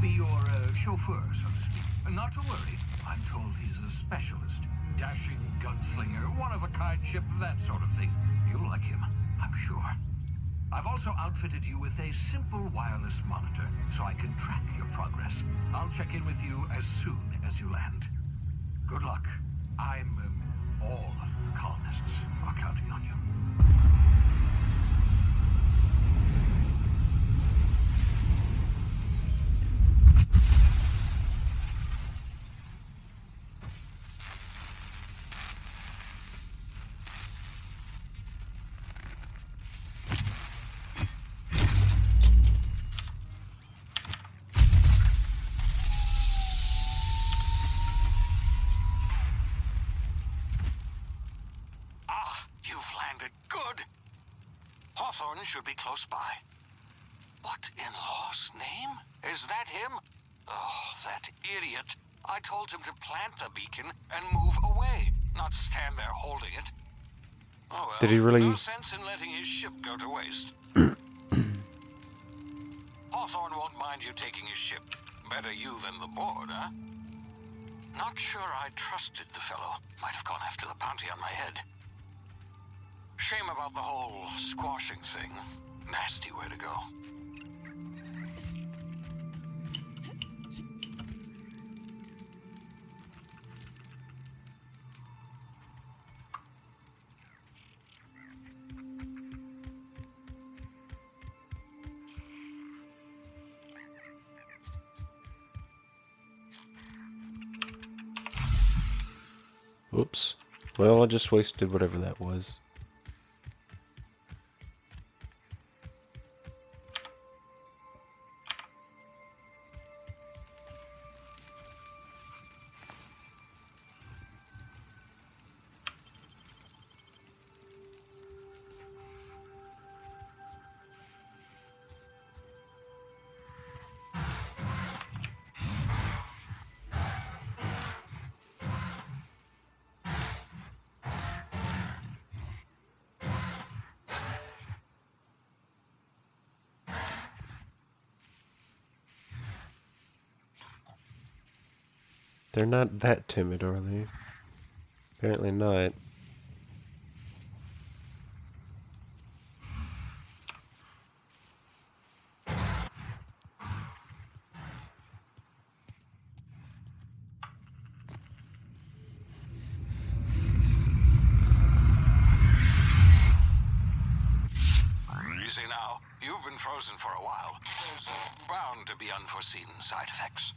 be your chauffeur, so to speak. Not to worry. I'm told he's a specialist. Dashing gunslinger, one-of-a-kind ship, that sort of thing. You'll like him, I'm sure. I've also outfitted you with a simple wireless monitor, so I can track your progress. I'll check in with you as soon as you land. Good luck. All the colonists are counting on you. Should be close by. What in law's name? Is that him? Oh, that idiot. I told him to plant the beacon and move away, not stand there holding it. Oh well, did he really... no sense in letting his ship go to waste. Hawthorne won't mind you taking his ship. Better you than the board, huh? Not sure I trusted the fellow. Might have gone after the bounty on my head. Shame about the whole squashing thing. Nasty way to go. Oops. Well, I just wasted whatever that was. They're not that timid, are they? Apparently not. Easy now. You've been frozen for a while. There's bound to be unforeseen side effects.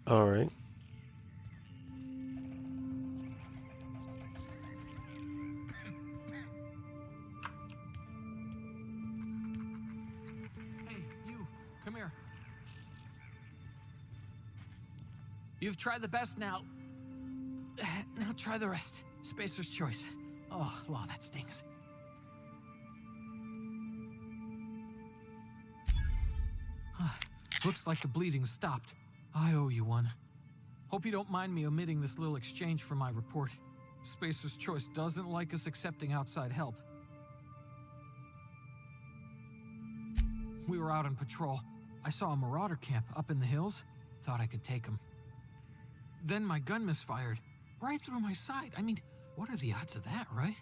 All right. Hey, you, come here. You've tried the best now. Now try the rest. Spacer's choice. Oh, law, that stings. Looks like the bleeding stopped. I owe you one. Hope you don't mind me omitting this little exchange from my report. Spacer's Choice doesn't like us accepting outside help. We were out on patrol. I saw a marauder camp up in the hills. Thought I could take him. Then my gun misfired. Right through my side. I mean, what are the odds of that, right?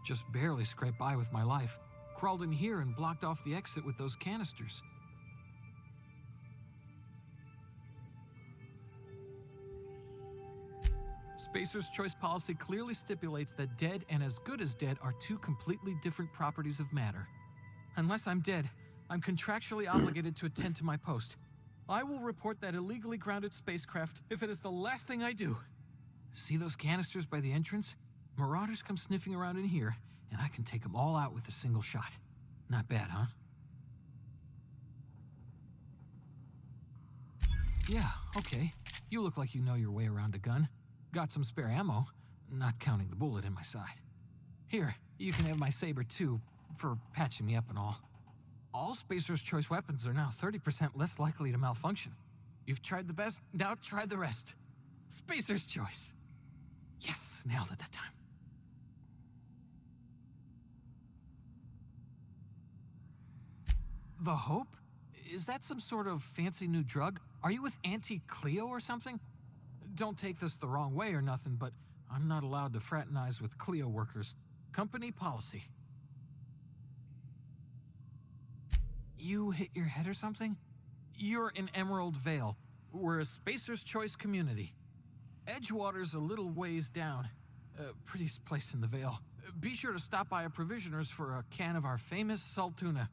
Just barely scraped by with my life. Crawled in here and blocked off the exit with those canisters. Spacer's Choice policy clearly stipulates that dead and as good as dead are two completely different properties of matter. Unless I'm dead, I'm contractually obligated to attend to my post. I will report that illegally grounded spacecraft if it is the last thing I do. See those canisters by the entrance? Marauders come sniffing around in here, and I can take them all out with a single shot. Not bad, huh? Yeah, okay. You look like you know your way around a gun. Got some spare ammo, not counting the bullet in my side. Here, you can have my saber too, for patching me up and all. All Spacer's Choice weapons are now 30% less likely to malfunction. You've tried the best, now try the rest. Spacer's Choice. Yes, nailed it that time. The Hope? Is that some sort of fancy new drug? Are you with Auntie Cleo or something? Don't take this the wrong way or nothing, but I'm not allowed to fraternize with Cleo workers. Company policy. You hit your head or something? You're in Emerald Vale. We're a Spacer's Choice community. Edgewater's a little ways down. Prettiest place in the Vale. Be sure to stop by a provisioner's for a can of our famous salt tuna.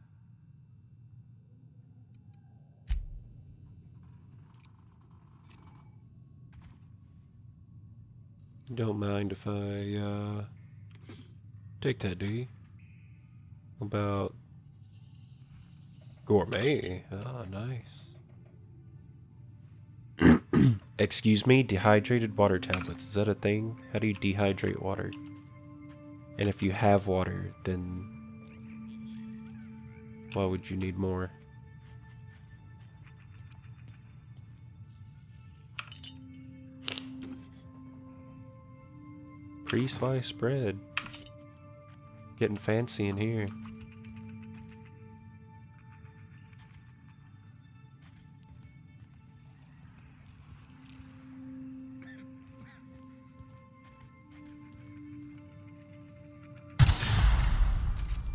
Don't mind if I, take that, do you? About gourmet. Ah, nice. Excuse me, dehydrated water tablets. Is that a thing? How do you dehydrate water? And if you have water, then why would you need more? Pre-sliced bread. Getting fancy in here.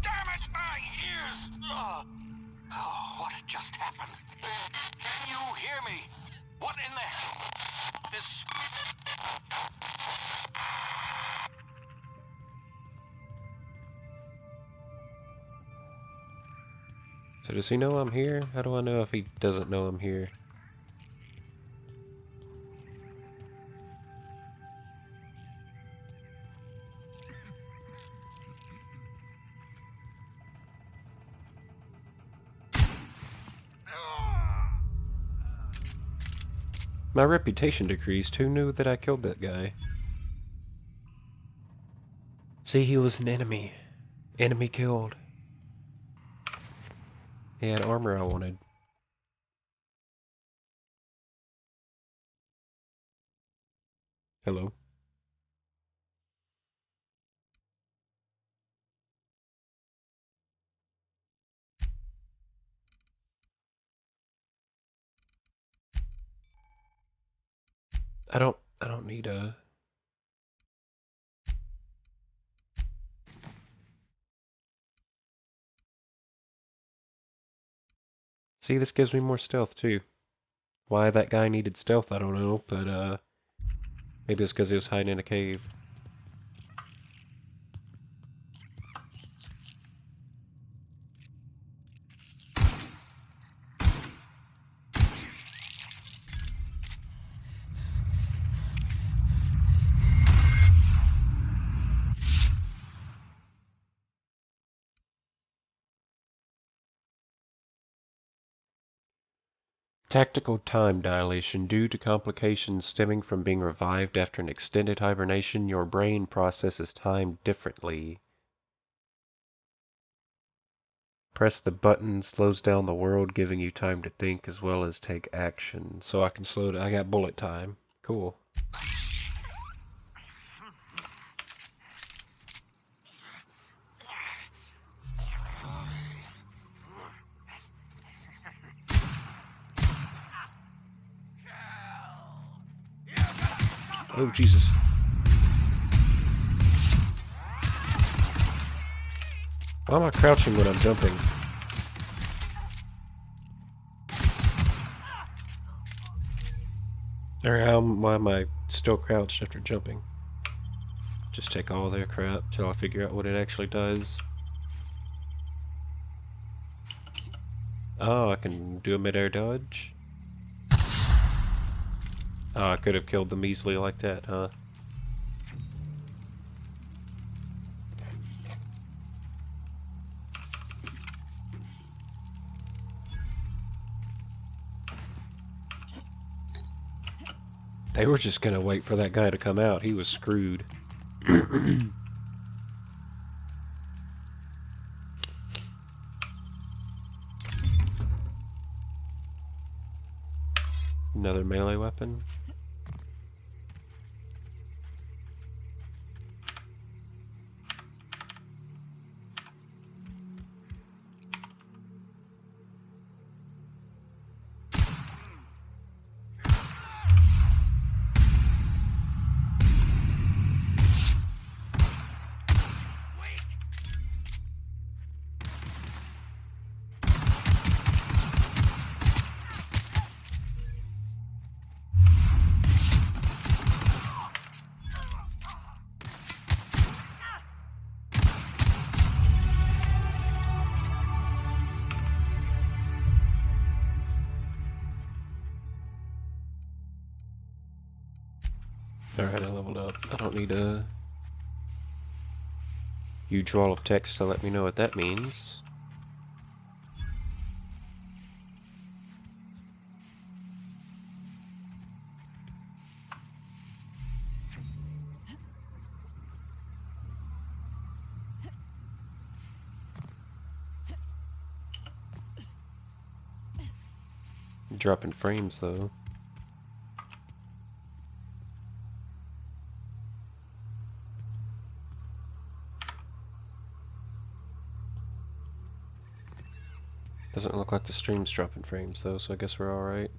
Damn it, my ears! Oh, what just happened? Can you hear me? What in the... This... So does he know I'm here? How do I know if he doesn't know I'm here? My reputation decreased. Who knew that I killed that guy? See, he was an enemy. Enemy killed. He had armor I wanted. Hello? I don't need a... See, this gives me more stealth, too. Why that guy needed stealth, I don't know, but, maybe it's because he was hiding in a cave. Tactical time dilation. Due to complications stemming from being revived after an extended hibernation, your brain processes time differently. Press the button, slows down the world, giving you time to think as well as take action. So I can slow down. I got bullet time. Cool. Oh, Jesus. Why am I crouching when I'm jumping? Or why am I still crouched after jumping? Just take all their crap till I figure out what it actually does. Oh, I can do a mid-air dodge? Oh, I could have killed them easily like that, huh? They were just gonna wait for that guy to come out. He was screwed. Another melee weapon. Alright, I leveled up. I don't need a huge wall of text to let me know what that means. Dropping frames though. Doesn't look like the stream's dropping frames though, so I guess we're alright.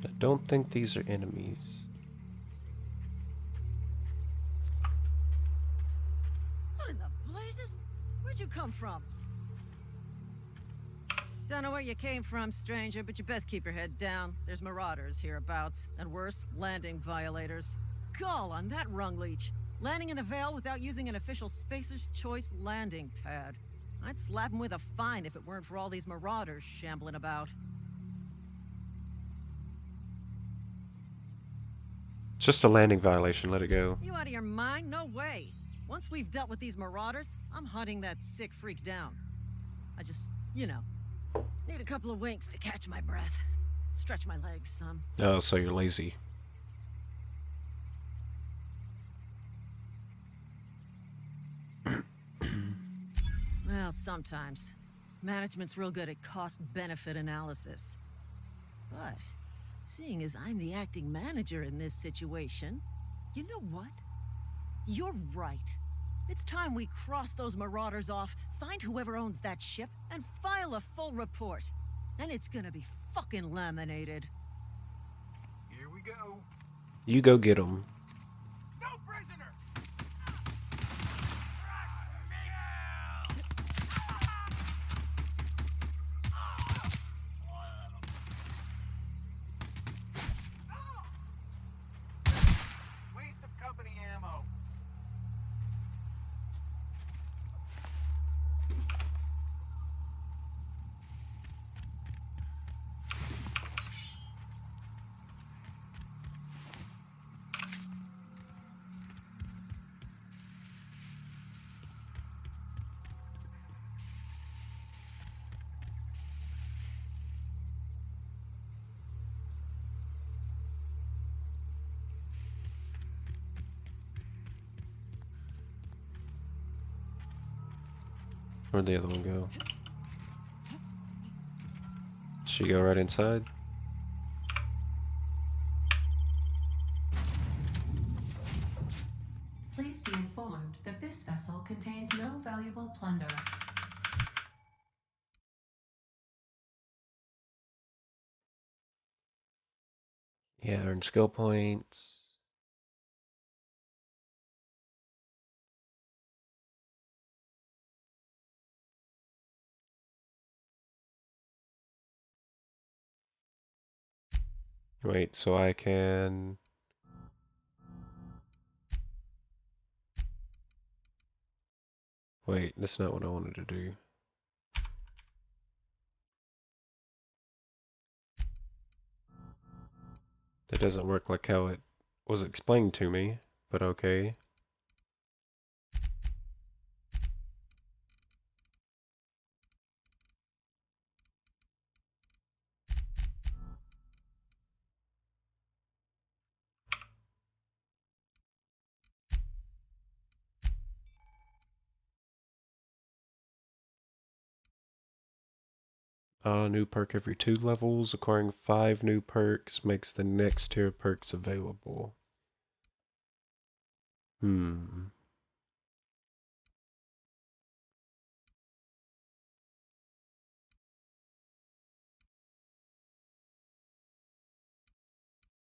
I don't think these are enemies. What in the blazes? Where'd you come from? Don't know where you came from, stranger, but you best keep your head down. There's marauders hereabouts, and worse, landing violators. Gall on that rung leech. Landing in the Vale without using an official Spacer's Choice landing pad. I'd slap him with a fine if it weren't for all these marauders shambling about. It's just a landing violation, let it go. You out of your mind? No way. Once we've dealt with these marauders, I'm hunting that sick freak down. I just, you know, need a couple of winks to catch my breath. Stretch my legs some. Oh, so you're lazy. Well, sometimes. Management's real good at cost-benefit analysis. But, seeing as I'm the acting manager in this situation, you know what? You're right. It's time we cross those marauders off, find whoever owns that ship, and file a full report. And it's gonna be fucking laminated. Here we go. You go get them. No prisoner! Waste of company ammo. Where'd the other one go? She go right inside? Please be informed that this vessel contains no valuable plunder. Yeah, earn skill points. Wait, so I can... Wait, that's not what I wanted to do. That doesn't work like how it was explained to me, but okay. New perk every 2 levels. Acquiring 5 new perks makes the next tier of perks available.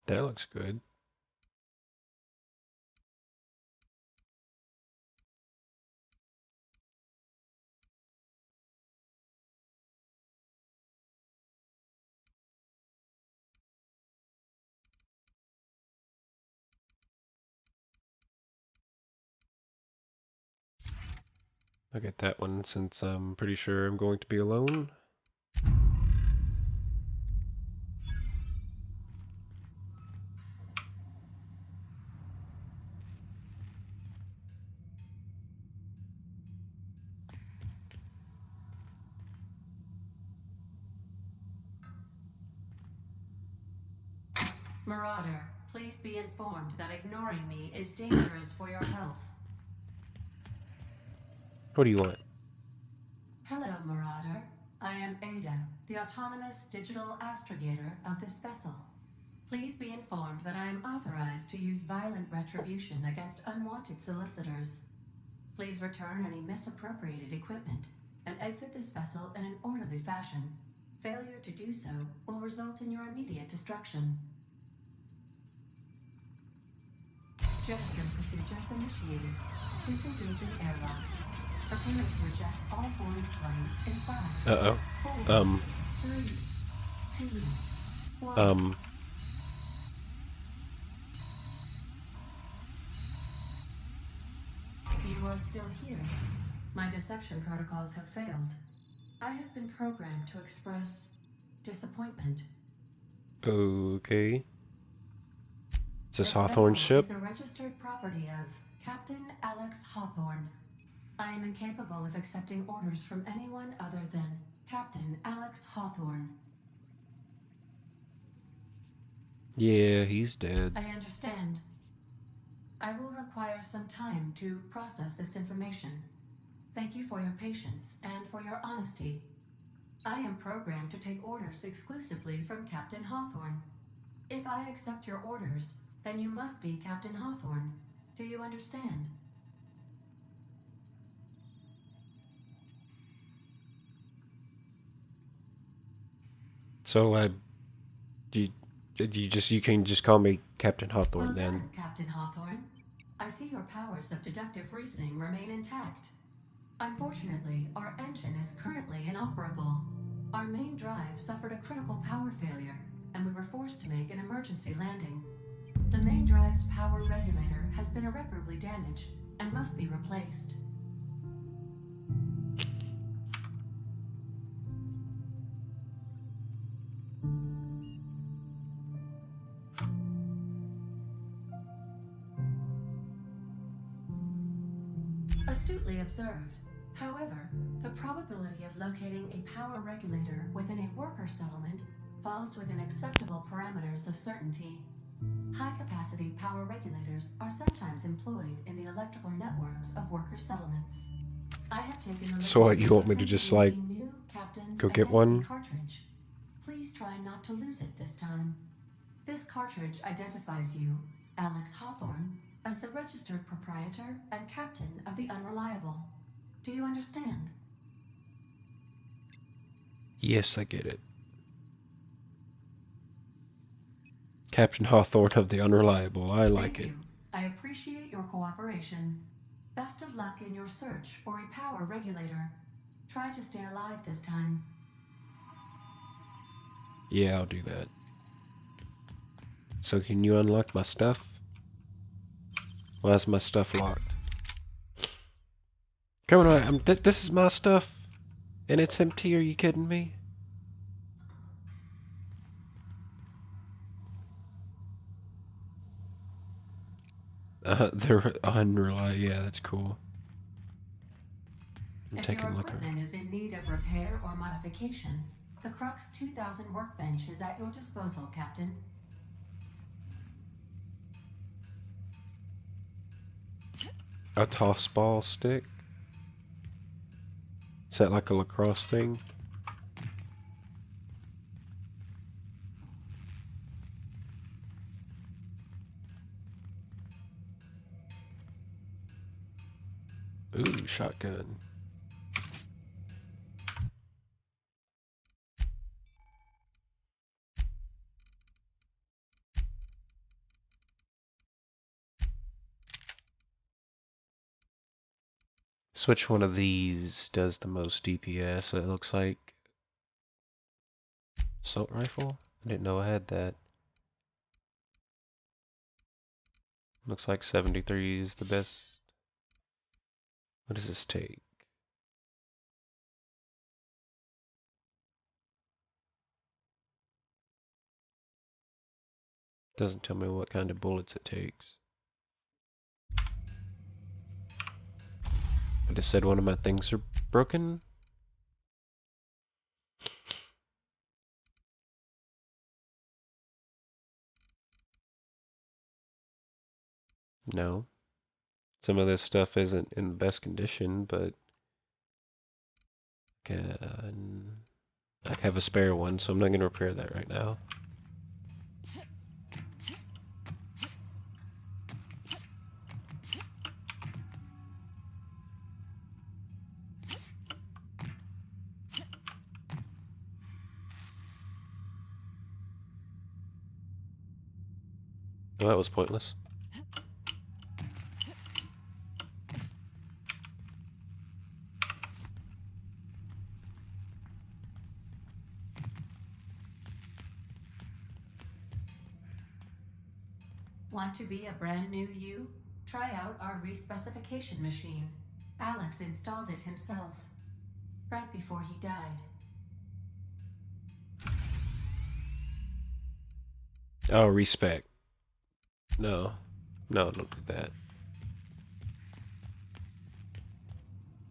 That looks good. I'll get that one since I'm pretty sure I'm going to be alone. Marauder, please be informed that ignoring me is dangerous for your health. What do you want? Hello, Marauder. I am Ada, the autonomous digital astrogator of this vessel. Please be informed that I am authorized to use violent retribution against unwanted solicitors. Please return any misappropriated equipment and exit this vessel in an orderly fashion. Failure to do so will result in your immediate destruction. Jettison procedures initiated. Disengaging airlocks. Preparing to eject all boarding parties in 5, Uh-oh. 4, 3, 2, 1. You are still here. My deception protocols have failed. I have been programmed to express disappointment. Okay. Is this This Hawthorne's vessel ship? is the registered property of Captain Alex Hawthorne. I am incapable of accepting orders from anyone other than Captain Alex Hawthorne. Yeah, he's dead. I understand. I will require some time to process this information. Thank you for your patience and for your honesty. I am programmed to take orders exclusively from Captain Hawthorne. If I accept your orders, then you must be Captain Hawthorne. Do you understand? So, you can just call me Captain Hawthorne Well then. done, Captain Hawthorne. I see your powers of deductive reasoning remain intact. Unfortunately, our engine is currently inoperable. Our main drive suffered a critical power failure, and we were forced to make an emergency landing. The main drive's power regulator has been irreparably damaged and must be replaced. Astutely observed. However, the probability of locating a power regulator within a worker settlement falls within acceptable parameters of certainty. High-capacity power regulators are sometimes employed in the electrical networks of worker settlements. I have taken the So what, you want me to liberty of just, printing like, a new captain's go get identity one? cartridge. Please try not to lose it this time. This cartridge identifies you, Alex Hawthorne, as the registered proprietor and captain of the Unreliable. Do you understand? Yes, I get it. Captain Hawthorne of the Unreliable. I like Thank it. you. I appreciate your cooperation. Best of luck in your search for a power regulator. Try to stay alive this time. Yeah, I'll do that. So can you unlock my stuff? Why is my stuff locked? Come on, this is my stuff, and it's empty. Are you kidding me? They're unreliable. Yeah, that's cool. I'm If taking your a look around. equipment is in need of repair or modification, the Crux 2000 workbench is at your disposal, Captain. A toss ball stick? Is that like a lacrosse thing? Ooh, shotgun. So which one of these does the most DPS? It looks like assault rifle? I didn't know I had that. Looks like 73 is the best. What does this take? Doesn't tell me what kind of bullets it takes. I just said one of my things are broken. No. Some of this stuff isn't in the best condition, but I have a spare one, so I'm not going to repair that right now. Well, that was pointless. Want to be a brand new you? Try out our respecification machine. Alex installed it himself, right before he died. Oh, respec. No. No, don't do that.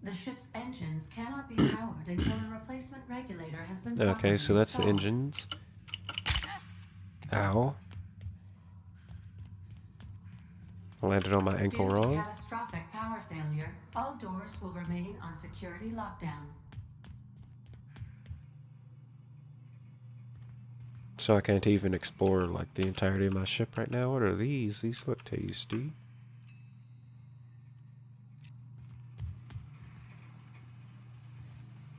The ship's engines cannot be powered until a replacement regulator has been Okay, so that's the installed. engines. Ow. I landed on my ankle Due to wrong. catastrophic power failure, all doors will remain on security lockdown. So I can't even explore like the entirety of my ship right now. What are these? These look tasty.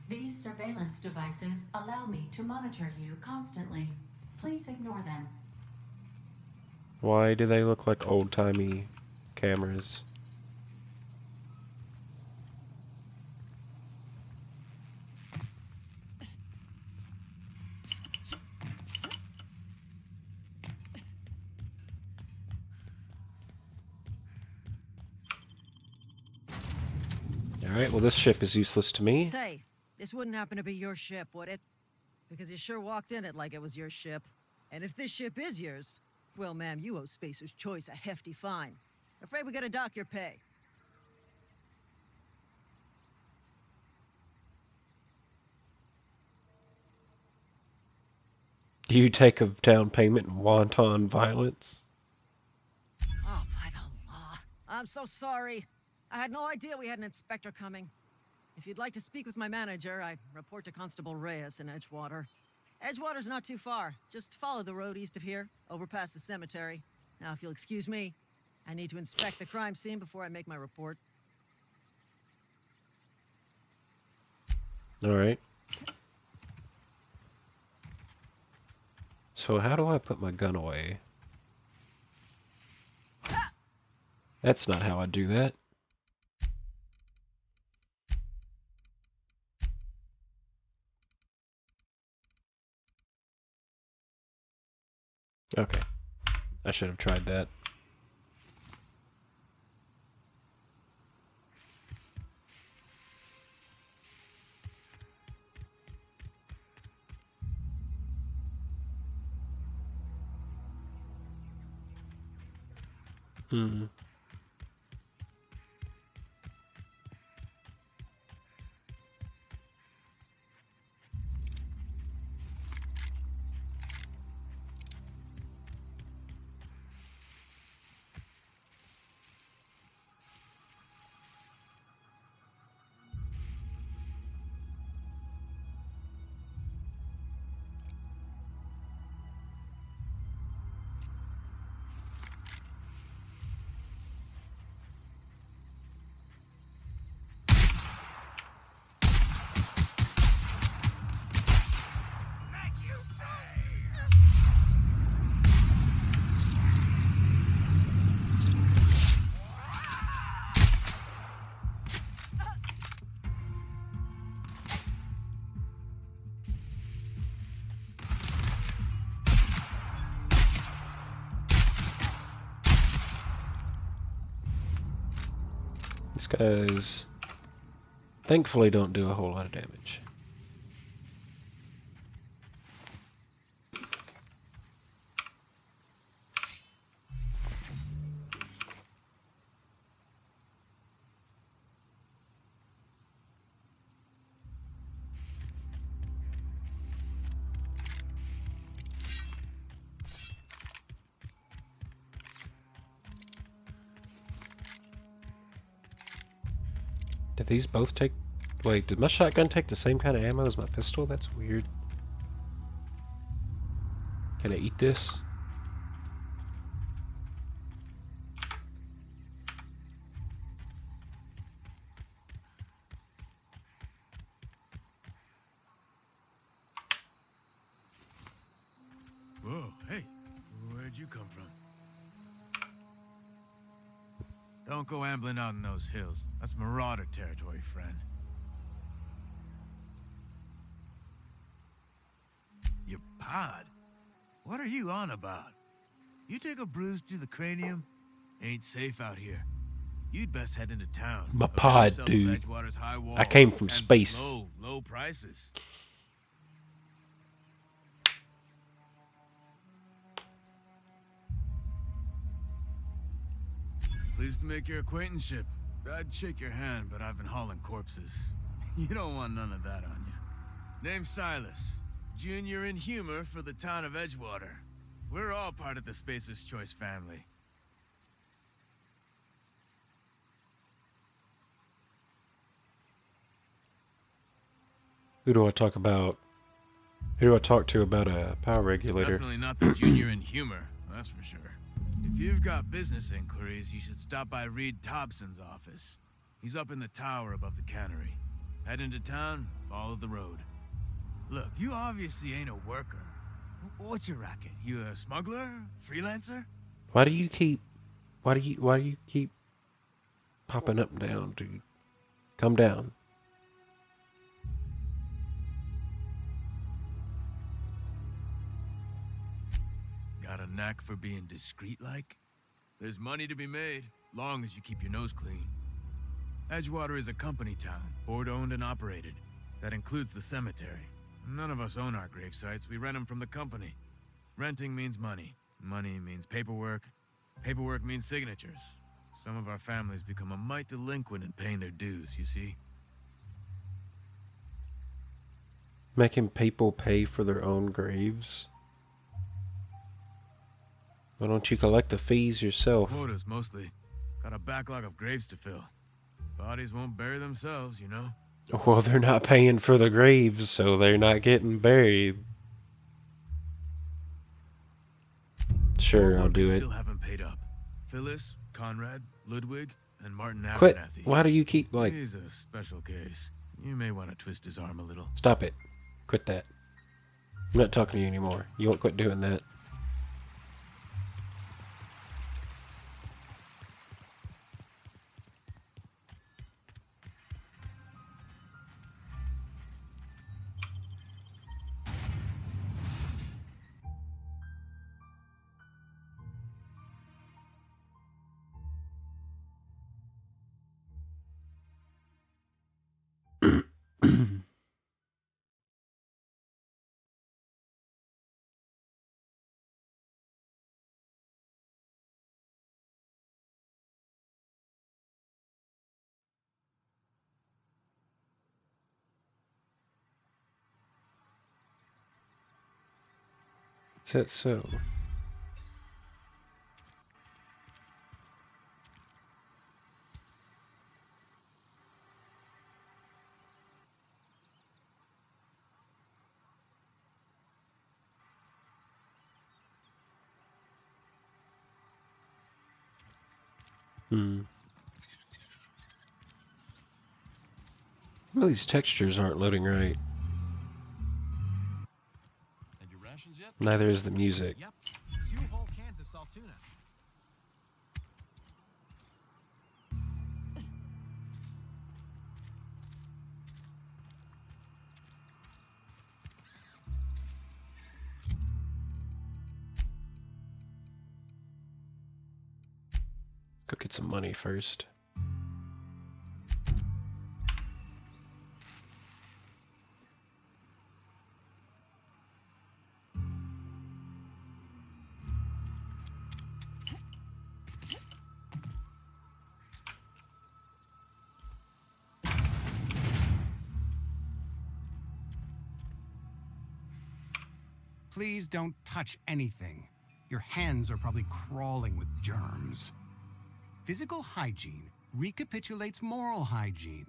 These surveillance devices allow me to monitor you constantly. Please ignore them. Why do they look like old-timey cameras? Alright, well this ship is useless to me. Say, this wouldn't happen to be your ship, would it? Because you sure walked in it like it was your ship. And if this ship is yours, well, ma'am, you owe Spacer's Choice a hefty fine. Afraid we gotta dock your pay. Do you take a down payment in wanton violence? Oh, by the law. I'm so sorry. I had no idea we had an inspector coming. If you'd like to speak with my manager, I'd report to Constable Reyes in Edgewater. Edgewater's not too far. Just follow the road east of here, over past the cemetery. Now, if you'll excuse me, I need to inspect the crime scene before I make my report. Alright. So how do I put my gun away? That's not how I do that. Okay. I should have tried that. These guys thankfully don't do a whole lot of damage. Did these both take... Wait, did my shotgun take the same kind of ammo as my pistol? That's weird. Can I eat this? Whoa, hey, where'd you come from? Don't go ambling out in those hills. That's marauder territory, friend. Your pod? What are you on about? You take a bruise to the cranium? Ain't safe out here. You'd best head into town. My Avail pod, yourself of dude. Edgewater's high walls I came from and space. Low prices. Pleased to make your acquaintanceship. I'd shake your hand, but I've been hauling corpses. You don't want none of that on you. Name's Silas. Junior in humor for the town of Edgewater. We're all part of the Spacer's Choice family. Who do I talk about? Who do I talk to about a power regulator? Definitely not the junior in humor, that's for sure. If you've got business inquiries, you should stop by Reed Thompson's office. He's up in the tower above the cannery. Head into town, follow the road. Look, you obviously ain't a worker. What's your racket? You a smuggler? Freelancer? Why do you keep popping up and down, dude? Come down. Got a knack for being discreet like? There's money to be made, long as you keep your nose clean. Edgewater is a company town, board-owned and operated. That includes the cemetery. None of us own our grave sites, we rent them from the company. Renting means money. Money means paperwork. Paperwork means signatures. Some of our families become a mite delinquent in paying their dues, you see? Making people pay for their own graves? Why don't you collect the fees yourself? Quotas, mostly. Got a backlog of graves to fill. Bodies won't bury themselves, you know? Well, they're not paying for the graves, so they're not getting buried. Sure, I'll do it. Still haven't paid up. Phyllis, Conrad, Ludwig, and Martin Quit. Abernathy. Why do you keep, like... He's a special case. You may want to twist his arm a little. Stop it. Quit that. I'm not talking to you anymore. You won't quit doing that. Is that so? Well, these textures aren't loading right. And your rations yet? Neither is the music. Yep. 2 whole cans of saltuna. Go get some money first. Please don't touch anything. Your hands are probably crawling with germs. Physical hygiene recapitulates moral hygiene.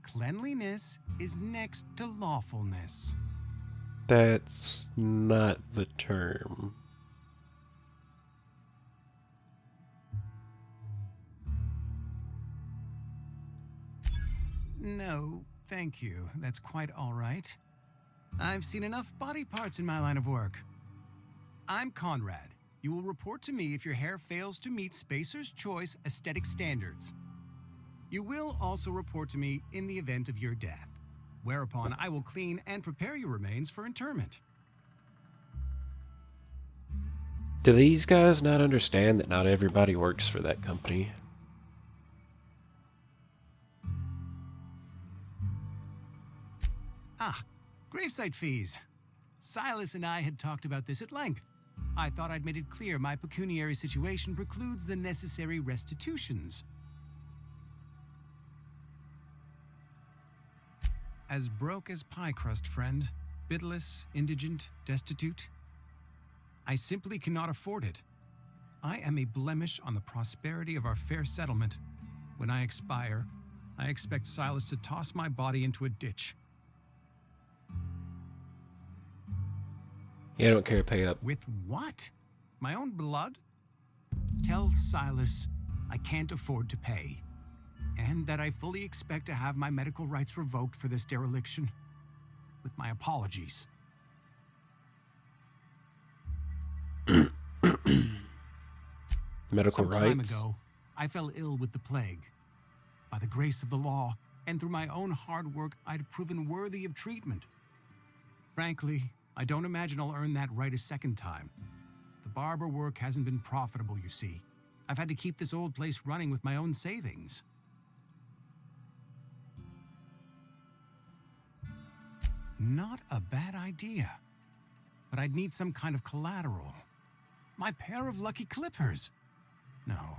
Cleanliness is next to lawfulness. That's not the term. No, thank you. That's quite all right. I've seen enough body parts in my line of work. I'm Conrad. You will report to me if your hair fails to meet Spacer's Choice aesthetic standards. You will also report to me in the event of your death, whereupon I will clean and prepare your remains for interment. Do these guys not understand that not everybody works for that company? Ah, gravesite fees. Silas and I had talked about this at length. I thought I'd made it clear my pecuniary situation precludes the necessary restitutions. As broke as pie crust, friend. Bitless, indigent, destitute. I simply cannot afford it. I am a blemish on the prosperity of our fair settlement. When I expire, I expect Silas to toss my body into a ditch. Yeah, I don't care, pay up. With what? My own blood? Tell Silas I can't afford to pay, and that I fully expect to have my medical rights revoked for this dereliction. With my apologies. Medical Some rights? time ago, I fell ill with the plague. By the grace of the law, and through my own hard work, I'd proven worthy of treatment. Frankly, I don't imagine I'll earn that right a second time. The barber work hasn't been profitable, you see. I've had to keep this old place running with my own savings. Not a bad idea. But I'd need some kind of collateral. My pair of lucky clippers. No,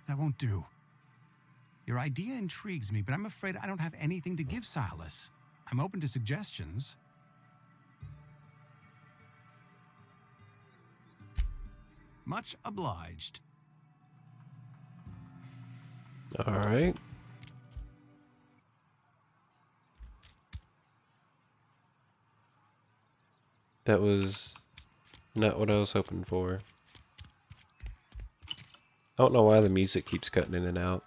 that won't do. Your idea intrigues me, but I'm afraid I don't have anything to give Silas. I'm open to suggestions. Much obliged. All right. That was not what I was hoping for. I don't know why the music keeps cutting in and out.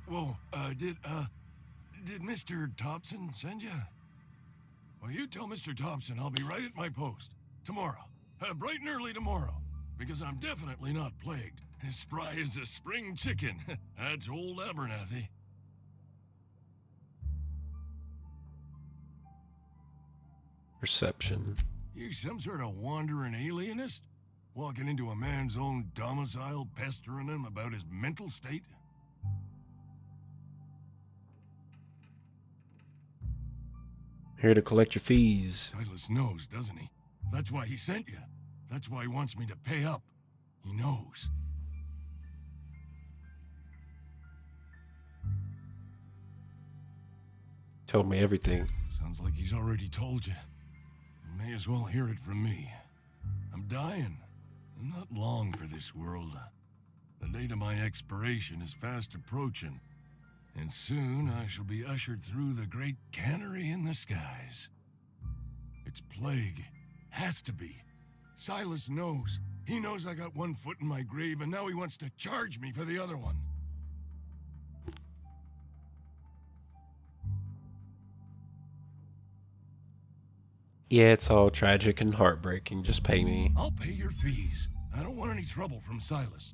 Whoa, did Mr. Thompson send you? Well, you tell Mr. Thompson I'll be right at my post. Tomorrow. Bright and early tomorrow. Because I'm definitely not plagued. As spry as a spring chicken. That's old Abernathy. Perception. You some sort of wandering alienist? Walking into a man's own domicile, pestering him about his mental state? Here to collect your fees. Silas knows, doesn't he? That's why he sent you. That's why he wants me to pay up. He knows. Told me everything. Sounds like he's already told you. You may as well hear it from me. I'm dying. I'm not long for this world. The date of my expiration is fast approaching. And soon I shall be ushered through the great cannery in the skies. It's plague. Has to be. Silas knows. He knows I got one foot in my grave, and now he wants to charge me for the other one. Yeah, it's all tragic and heartbreaking. Just pay me. I'll pay your fees. I don't want any trouble from Silas.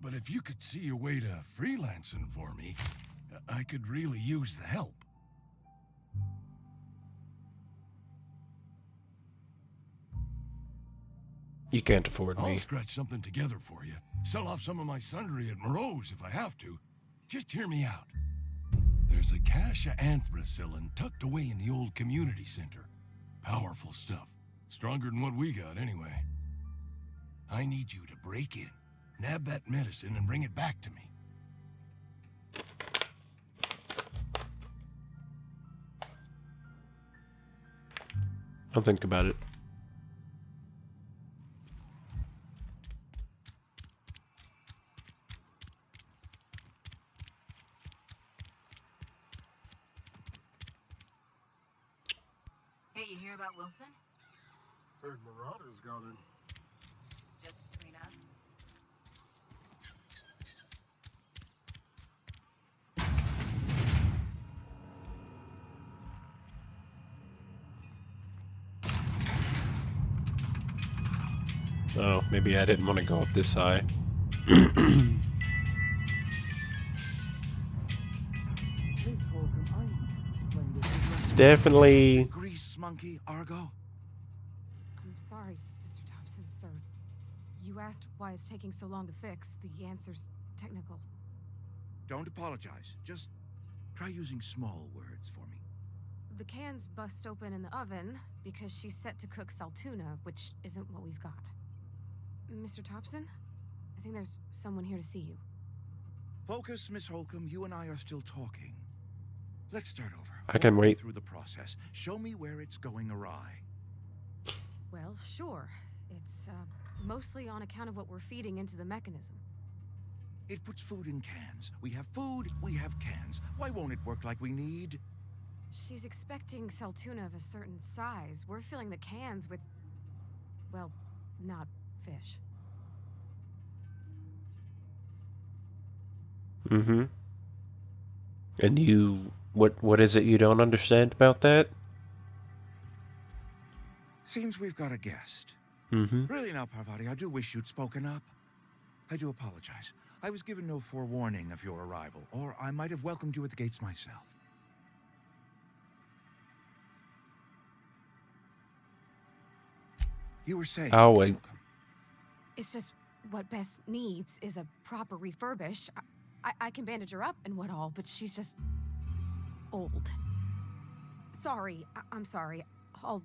But if you could see a way to freelancing for me, I could really use the help. You can't afford I'll me. scratch something together for you. Sell off some of my sundry at Moreau's if I have to. Just hear me out. There's a cache of anthracillin tucked away in the old community center. Powerful stuff. Stronger than what we got, anyway. I need you to break in, Nab that medicine and bring it back to me. I'll think about it. Hey, you hear about Wilson? Heard Marauders got in. Just between us. Oh, maybe I didn't want to go up this high. Definitely. Grease monkey, Argo? I'm sorry, Mr. Thompson, sir. You asked why it's taking so long to fix. The answer's technical. Don't apologize. Just try using small words for me. The cans bust open in the oven because she's set to cook saltuna, which isn't what we've got. Mr. Thompson? I think there's someone here to see you. Focus, Miss Holcomb. You and I are still talking. Let's start over. I can Walk me wait. through the process. Show me where it's going awry. Well, sure. It's, mostly on account of what we're feeding into the mechanism. It puts food in cans. We have food, we have cans. Why won't it work like we need? She's expecting saltuna of a certain size. We're filling the cans with, well, not fish. Mm-hmm. And you, what is it you don't understand about that? Seems we've got a guest. Mm-hmm. Really now, Parvati, I do wish you'd spoken up. I do apologize. I was given no forewarning of your arrival, or I might have welcomed you at the gates myself. You were saying, Oh, Miss wait. Holcomb. It's just what Bess needs is a proper refurbish. I can bandage her up and what all, but she's just old. Sorry, I'm sorry. I'll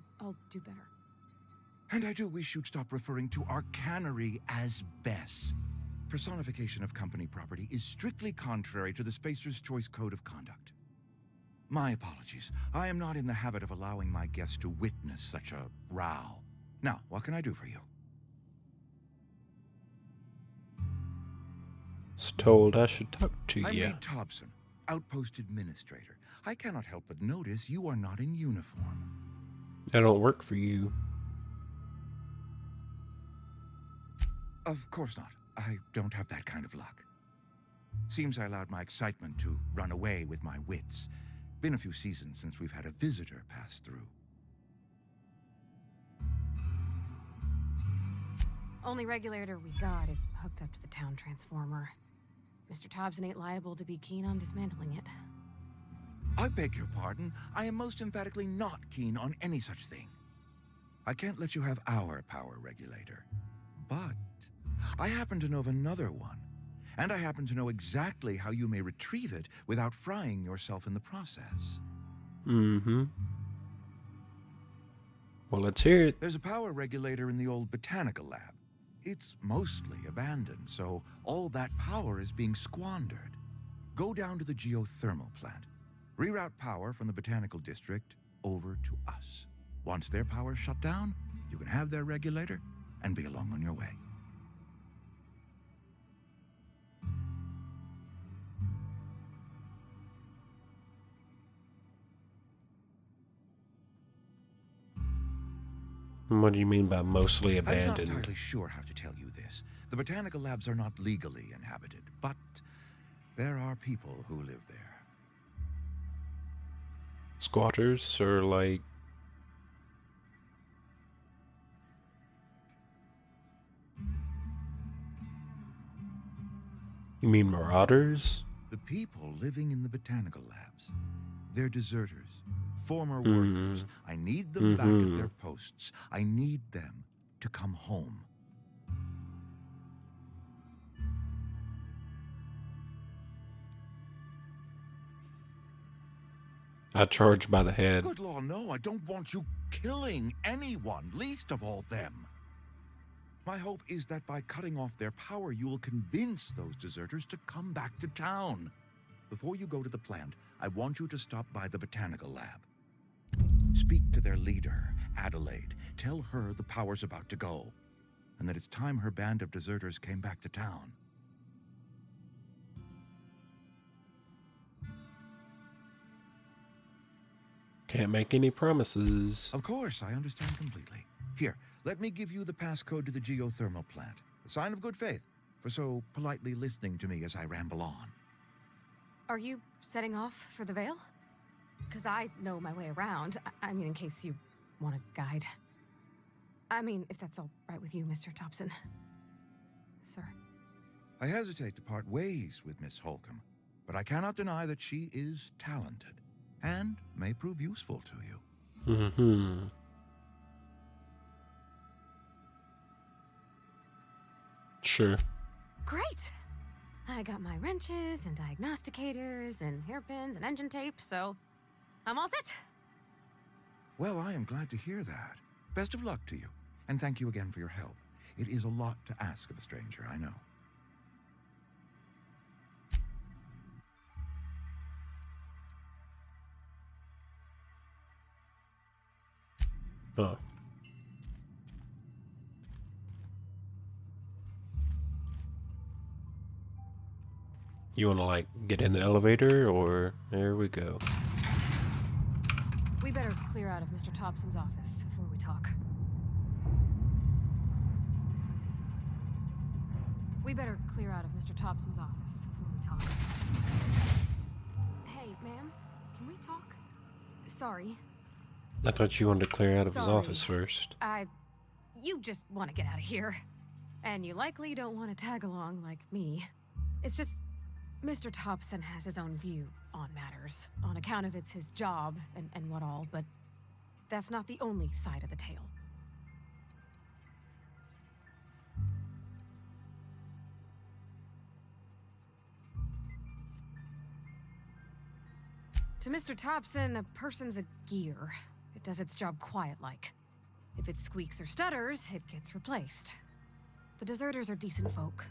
do better. And I do wish you'd stop referring to our cannery as Bess. Personification of company property is strictly contrary to the Spacer's Choice Code of Conduct. My apologies. I am not in the habit of allowing my guests to witness such a row. Now, what can I do for you? Was told I should talk to I'm you. Reed Thompson, Outpost Administrator. I cannot help but notice you are not in uniform. I don't work for you. Of course not. I don't have that kind of luck. Seems I allowed my excitement to run away with my wits. Been a few seasons since we've had a visitor pass through. Only regulator we got is hooked up to the town transformer. Mr. Thompson ain't liable to be keen on dismantling it. I beg your pardon. I am most emphatically not keen on any such thing. I can't let you have our power regulator. But I happen to know of another one. And I happen to know exactly how you may retrieve it without frying yourself in the process. Mm-hmm. Well, let's hear it. There's a power regulator in the old botanical lab. It's mostly abandoned, so all that power is being squandered. Go down to the geothermal plant. Reroute power from the botanical district over to us. Once their power's shut down, you can have their regulator and be along on your way. What do you mean by mostly I'm not abandoned? entirely sure how to tell you this. The botanical labs are not legally inhabited, but there are people who live there. Squatters or like... You mean marauders? The people living in the botanical labs. They're deserters, former workers. I need them back at their posts. I need them to come home. I charge by the head. Good law, no, I don't want you killing anyone, least of all them. My hope is that by cutting off their power, you will convince those deserters to come back to town. Before you go to the plant, I want you to stop by the botanical lab. Speak to their leader, Adelaide. Tell her the power's about to go, and that it's time her band of deserters came back to town. Can't make any promises. Of course, I understand completely. Here, let me give you the passcode to the geothermal plant. A sign of good faith for so politely listening to me as I ramble on. Are you setting off for the Vale? Because I know my way around. I mean, in case you want a guide. I mean, if that's all right with you, Mr. Thompson. Sir. I hesitate to part ways with Miss Holcomb, but I cannot deny that she is talented and may prove useful to you. Mm-hmm. Sure. Great! I got my wrenches and diagnosticators and hairpins and engine tape, so I'm all set. Well, I am glad to hear that. Best of luck to you, and thank you again for your help. It is a lot to ask of a stranger, I know. Oh. You want to, like, get in the elevator, or... There we go. We better clear out of Mr. Thompson's office before we talk. We better clear out of Mr. Thompson's office before we talk. Hey, ma'am, can we talk? Sorry. I thought you wanted to clear out of his Sorry. office first. You just want to get out of here. And you likely don't want to tag along like me. It's just, Mr. Thompson has his own view on matters, on account of it's his job and what all, but that's not the only side of the tale. To Mr. Thompson, a person's a gear. It does its job quiet-like. If it squeaks or stutters, it gets replaced. The deserters are decent folk.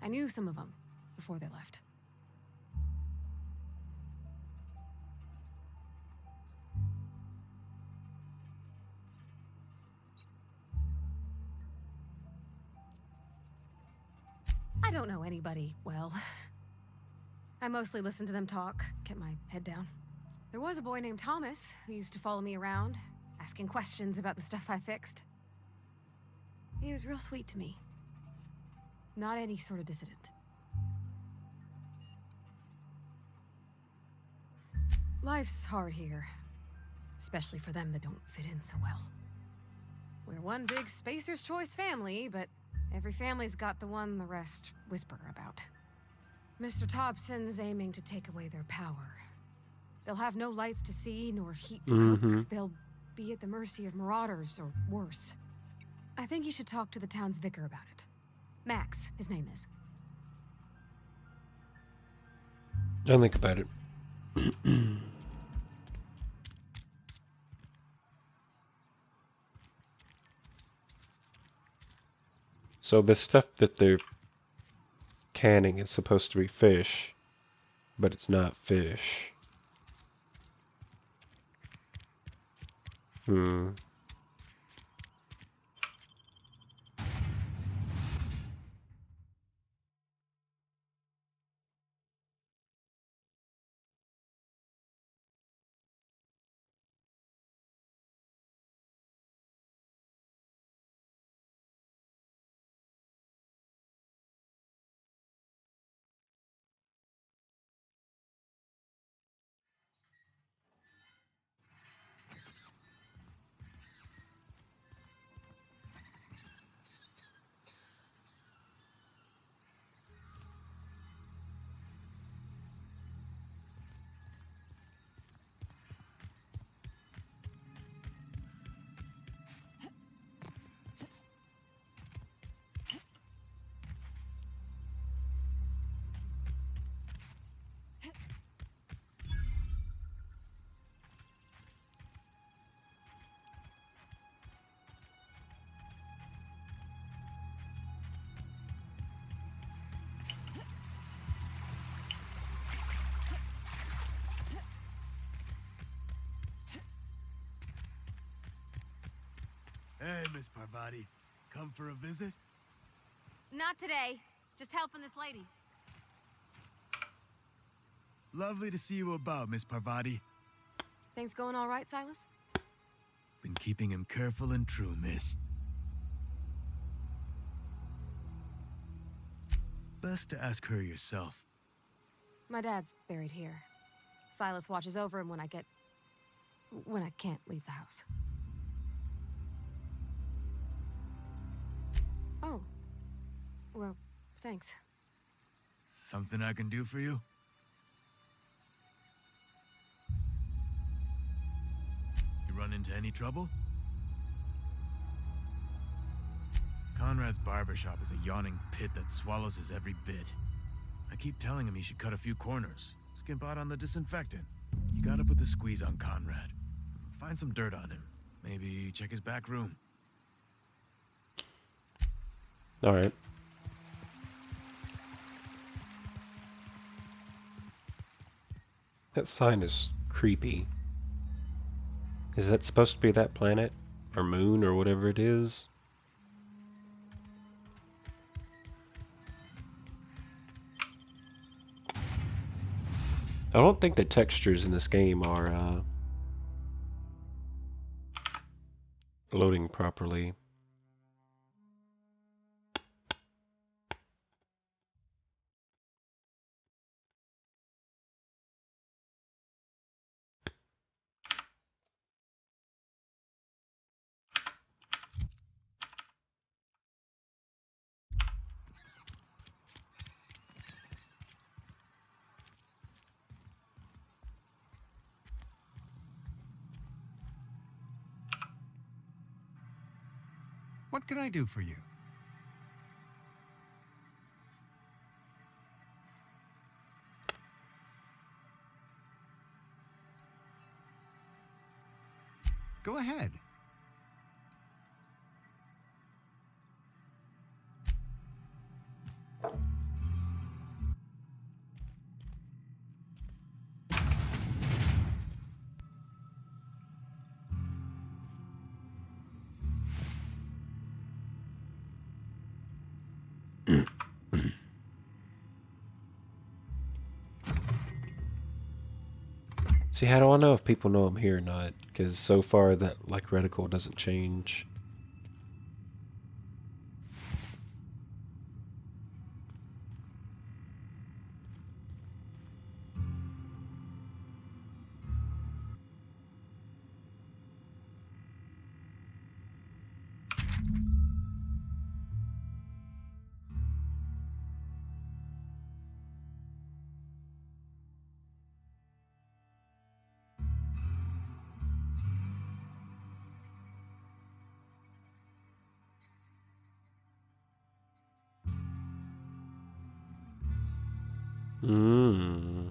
I knew some of them before they left. I don't know anybody well. I mostly listen to them talk, get my head down. There was a boy named Thomas who used to follow me around, asking questions about the stuff I fixed. He was real sweet to me. Not any sort of dissident. Life's hard here, especially for them that don't fit in so well. We're one big Spacer's Choice family, but every family's got the one the rest whisper about. Mr. Thompson's aiming to take away their power. They'll have no lights to see, nor heat to cook. They'll be at the mercy of marauders, or worse. I think you should talk to the town's vicar about it. Max, his name is. Don't think about it. So the stuff that they're canning is supposed to be fish, but it's not fish. Hey, Miss Parvati. Come for a visit? Not today. Just helping this lady. Lovely to see you about, Miss Parvati. Things going all right, Silas? Been keeping him careful and true, miss. Best to ask her yourself. My dad's buried here. Silas watches over him when I can't leave the house. Oh. Well, thanks. Something I can do for you? You run into any trouble? Conrad's barbershop is a yawning pit that swallows his every bit. I keep telling him he should cut a few corners, skimp out on the disinfectant. You gotta put the squeeze on Conrad. Find some dirt on him. Maybe check his back room. All right. That sign is creepy. Is that supposed to be that planet? Or moon, or whatever it is? I don't think the textures in this game are loading properly. What can I do for you? Go ahead. See, how do I know if people know I'm here or not? Because so far that reticle doesn't change. Mmm.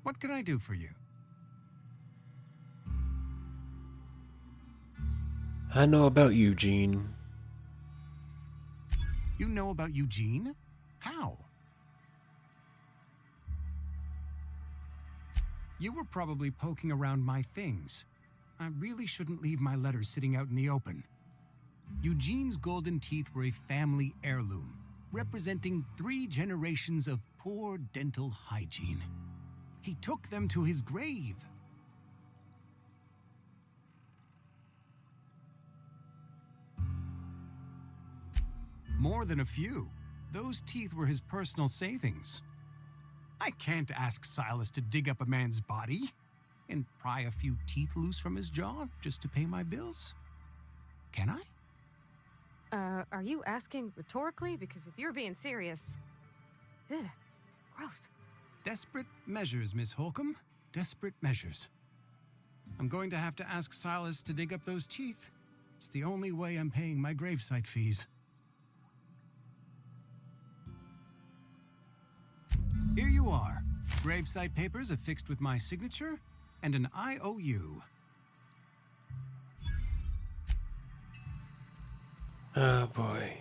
What can I do for you? I know about Eugene. You know about Eugene? How? You were probably poking around my things. I really shouldn't leave my letters sitting out in the open. Eugene's golden teeth were a family heirloom, representing 3 generations of poor dental hygiene. He took them to his grave. More than a few. Those teeth were his personal savings. I can't ask Silas to dig up a man's body and pry a few teeth loose from his jaw just to pay my bills. Can I? Are you asking rhetorically? Because if you're being serious... Ugh, gross. Desperate measures, Miss Holcomb. Desperate measures. I'm going to have to ask Silas to dig up those teeth. It's the only way I'm paying my gravesite fees. Here you are. Gravesite papers affixed with my signature and an IOU. Oh boy.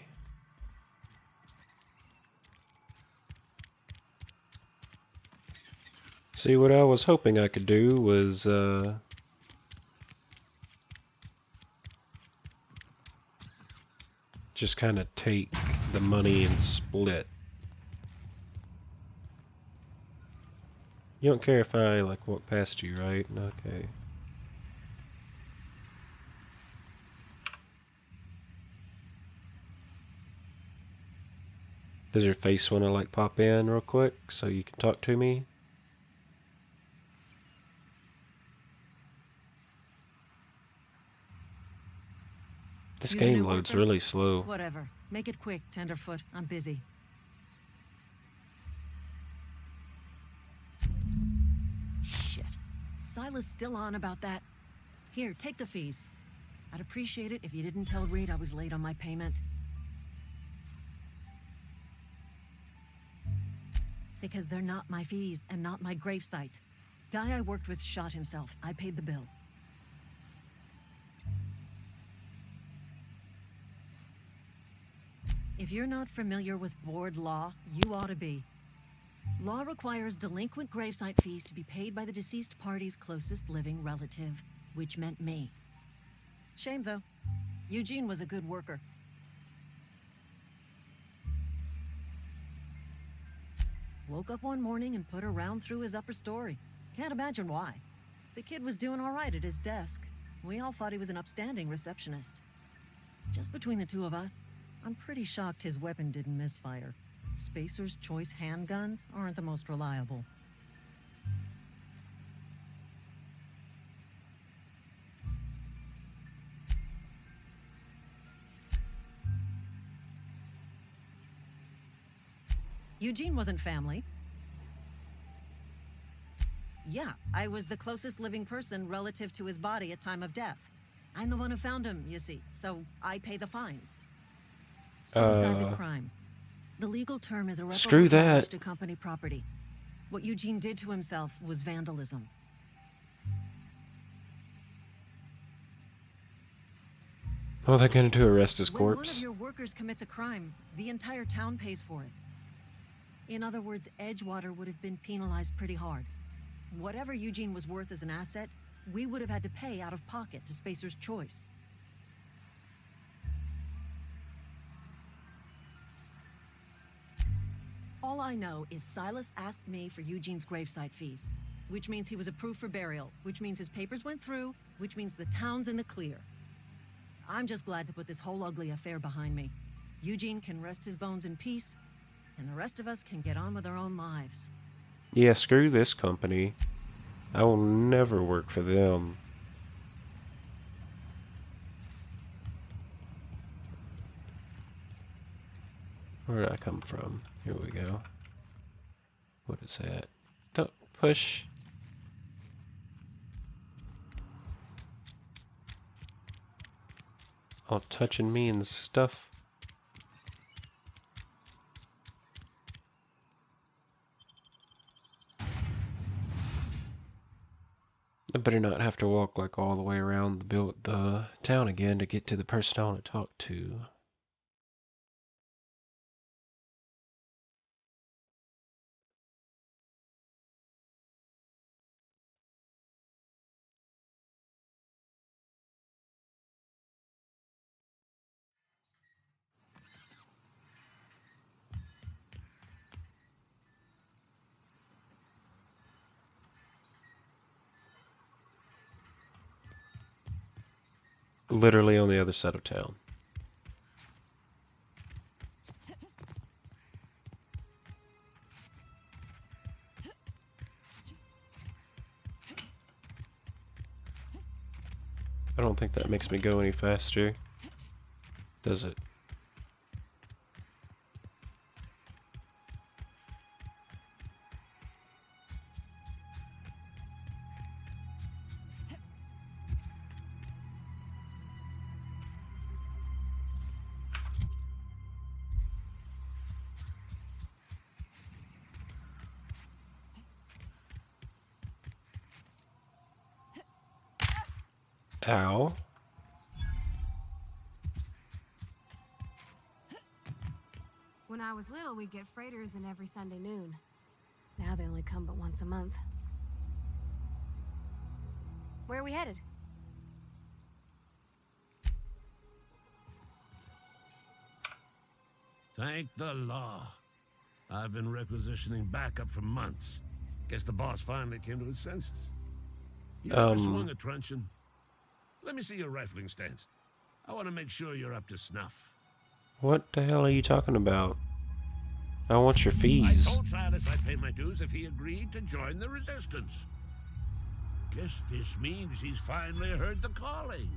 See, what I was hoping I could do was, just kind of take the money and split. You don't care if I, like, walk past you, right? Okay. Does your face want to, like, pop in real quick so you can talk to me? This game loads really slow. Whatever. Make it quick, Tenderfoot. I'm busy. Shit. Silas still on about that? Here, take the fees. I'd appreciate it if you didn't tell Reed I was late on my payment. Because they're not my fees and not my gravesite. Guy I worked with shot himself. I paid the bill. If you're not familiar with board law, you ought to be. Law requires delinquent gravesite fees to be paid by the deceased party's closest living relative, which meant me. Shame, though. Eugene was a good worker. Woke up one morning and put a round through his upper story. Can't imagine why. The kid was doing all right at his desk. We all thought he was an upstanding receptionist. Just between the two of us, I'm pretty shocked his weapon didn't misfire. Spacer's Choice handguns aren't the most reliable. Eugene wasn't family. Yeah, I was the closest living person relative to his body at time of death. I'm the one who found him, you see, so I pay the fines. Suicide's a crime. The legal term is irreparable damage to company property. What Eugene did to himself was vandalism. Oh, they're going to arrest his corpse. When one of your workers commits a crime, the entire town pays for it. In other words, Edgewater would have been penalized pretty hard. Whatever Eugene was worth as an asset, we would have had to pay out of pocket to Spacer's Choice. All I know is Silas asked me for Eugene's gravesite fees, which means he was approved for burial, which means his papers went through, which means the town's in the clear. I'm just glad to put this whole ugly affair behind me. Eugene can rest his bones in peace, and the rest of us can get on with our own lives. Yeah, screw this company. I will never work for them. Where did I come from? Here we go. What is that? Don't push. All touching me and stuff. I better not have to walk like all the way around the town again to get to the person I want to talk to. Literally on the other side of town. I don't think that makes me go any faster. Does it? Ow. When I was little, we'd get freighters in every Sunday noon. Now they only come but once a month. Where are we headed? Thank the law. I've been requisitioning backup for months. Guess the boss finally came to his senses. You ever swung a truncheon? Let me see your rifling stance. I want to make sure you're up to snuff. What the hell are you talking about? I want your fees. I told Silas I'd pay my dues if he agreed to join the resistance. Guess this means he's finally heard the calling.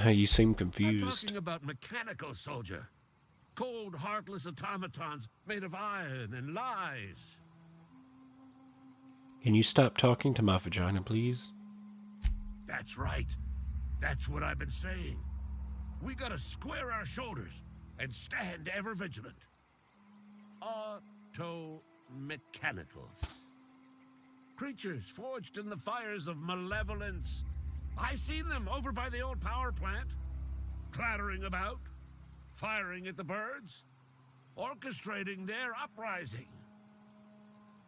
You seem confused. I'm talking about mechanical soldier. Cold, heartless automatons made of iron and lies. Can you stop talking to my vagina, please? That's right. That's what I've been saying. We gotta square our shoulders and stand ever vigilant. Auto-mechanicals. Creatures forged in the fires of malevolence. I seen them over by the old power plant, clattering about, firing at the birds, orchestrating their uprising.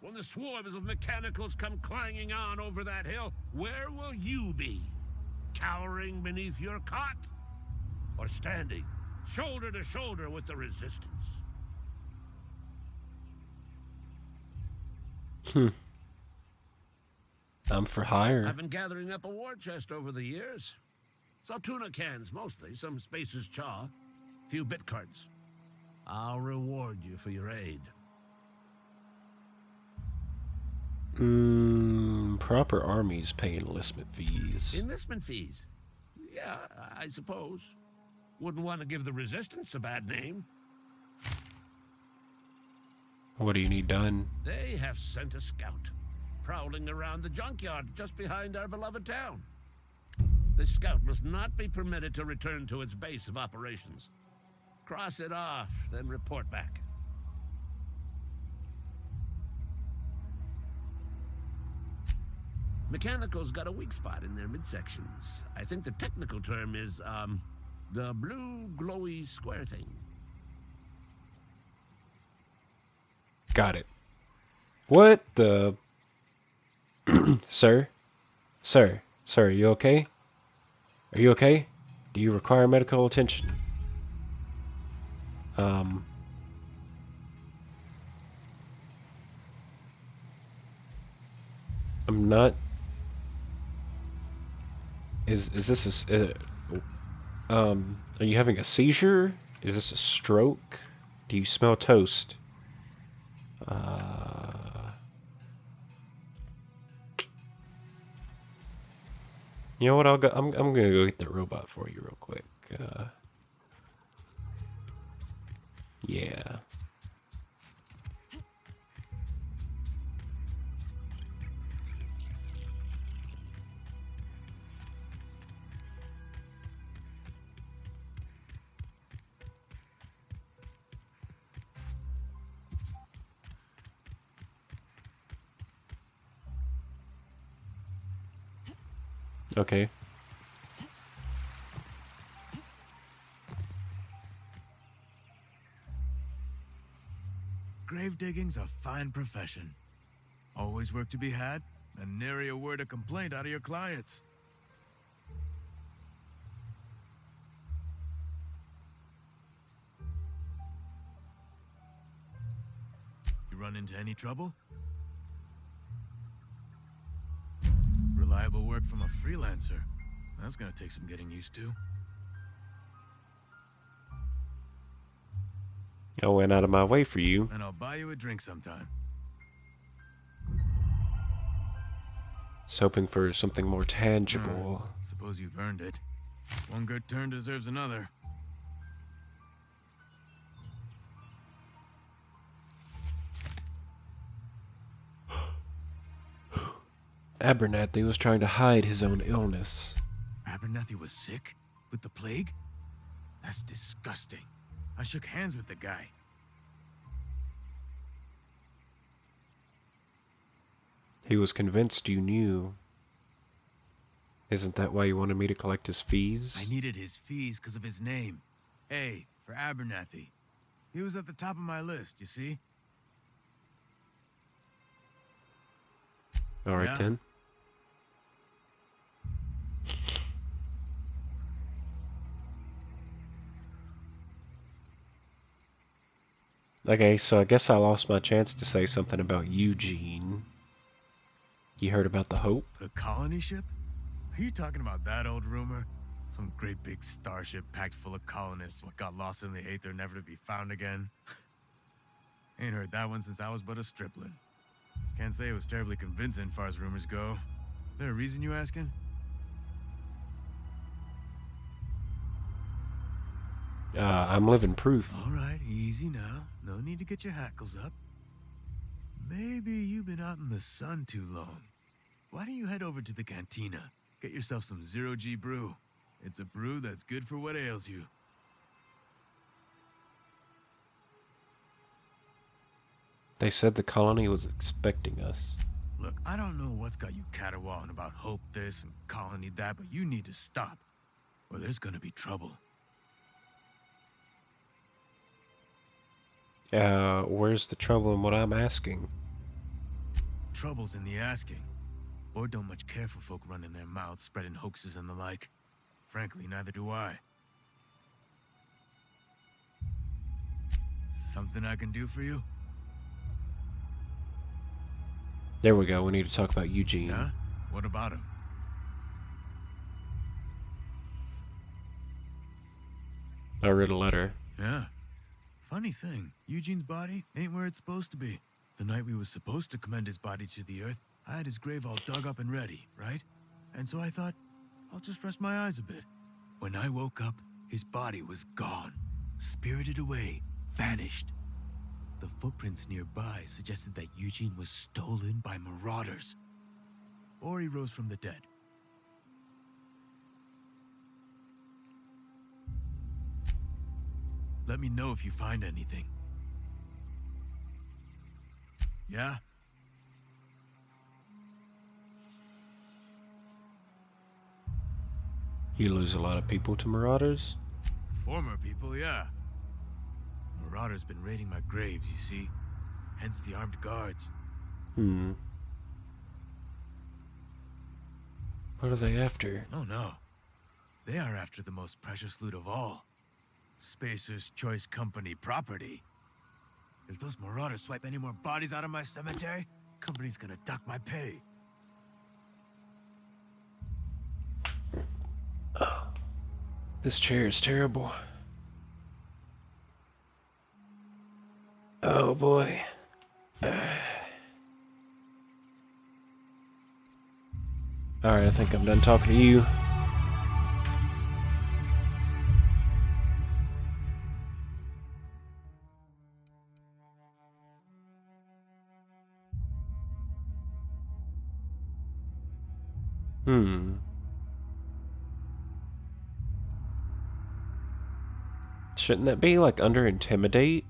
When the swarms of mechanicals come clanging on over that hill, where will you be? Cowering beneath your cot? Or standing shoulder to shoulder with the resistance? I'm for hire. I've been gathering up a war chest over the years. Some tuna cans, mostly. Some Spacer's chaw. Few bit cards. I'll reward you for your aid. Proper armies pay enlistment fees. Enlistment fees? Yeah, I suppose. Wouldn't want to give the resistance a bad name. What do you need done? They have sent a scout, prowling around the junkyard just behind our beloved town. This scout must not be permitted to return to its base of operations. Cross it off, then report back. Mechanicals got a weak spot in their midsections. I think the technical term is, the blue glowy square thing. Got it. What the... Sir? Sir, are you okay? Are you okay? Do you require medical attention? I'm not... Is this are you having a seizure? Is this a stroke? Do you smell toast? You know what? I'm gonna go get the robot for you real quick. Yeah. Okay. Grave digging's a fine profession. Always work to be had, and nary a word of complaint out of your clients. You run into any trouble? Reliable work from a freelancer. That's gonna take some getting used to. I went out of my way for you. And I'll buy you a drink sometime. Just hoping for something more tangible. Suppose you've earned it. One good turn deserves another. Abernathy was trying to hide his own illness. Abernathy was sick? With the plague? That's disgusting. I shook hands with the guy. He was convinced you knew. Isn't that why you wanted me to collect his fees? I needed his fees because of his name. A for Abernathy. He was at the top of my list, you see? Alright then. Okay, so I guess I lost my chance to say something about Eugene. You heard about the Hope? The colony ship? Are you talking about that old rumor? Some great big starship packed full of colonists what got lost in the aether never to be found again? Ain't heard that one since I was but a stripling. Can't say it was terribly convincing far as rumors go. There a reason you asking? I'm living proof. Alright, easy now. No need to get your hackles up. Maybe you've been out in the sun too long. Why don't you head over to the cantina? Get yourself some zero-G brew. It's a brew that's good for what ails you. They said the colony was expecting us. Look, I don't know what's got you caterwauling about Hope this and Colony that, but you need to stop, or there's gonna be trouble. Where's the trouble in what I'm asking? Trouble's in the asking. Board don't much care for folk running their mouths, spreading hoaxes and the like. Frankly, neither do I. Something I can do for you? There we go, we need to talk about Eugene. Yeah? What about him? I read a letter. Yeah. Funny thing, Eugene's body ain't where it's supposed to be. The night we was supposed to commend his body to the earth, I had his grave all dug up and ready, right? And so I thought, I'll just rest my eyes a bit. When I woke up, his body was gone. Spirited away, vanished. The footprints nearby suggested that Eugene was stolen by marauders. Or he rose from the dead. Let me know if you find anything. Yeah? You lose a lot of people to marauders? Former people, yeah. Marauders been raiding my graves, you see. Hence the armed guards. What are they after? Oh no. They are after the most precious loot of all. Spacer's Choice Company property. If those marauders swipe any more bodies out of my cemetery, company's gonna dock my pay. Oh, this chair is terrible. Oh boy. Alright, I think I'm done talking to you. Shouldn't that be like under intimidate?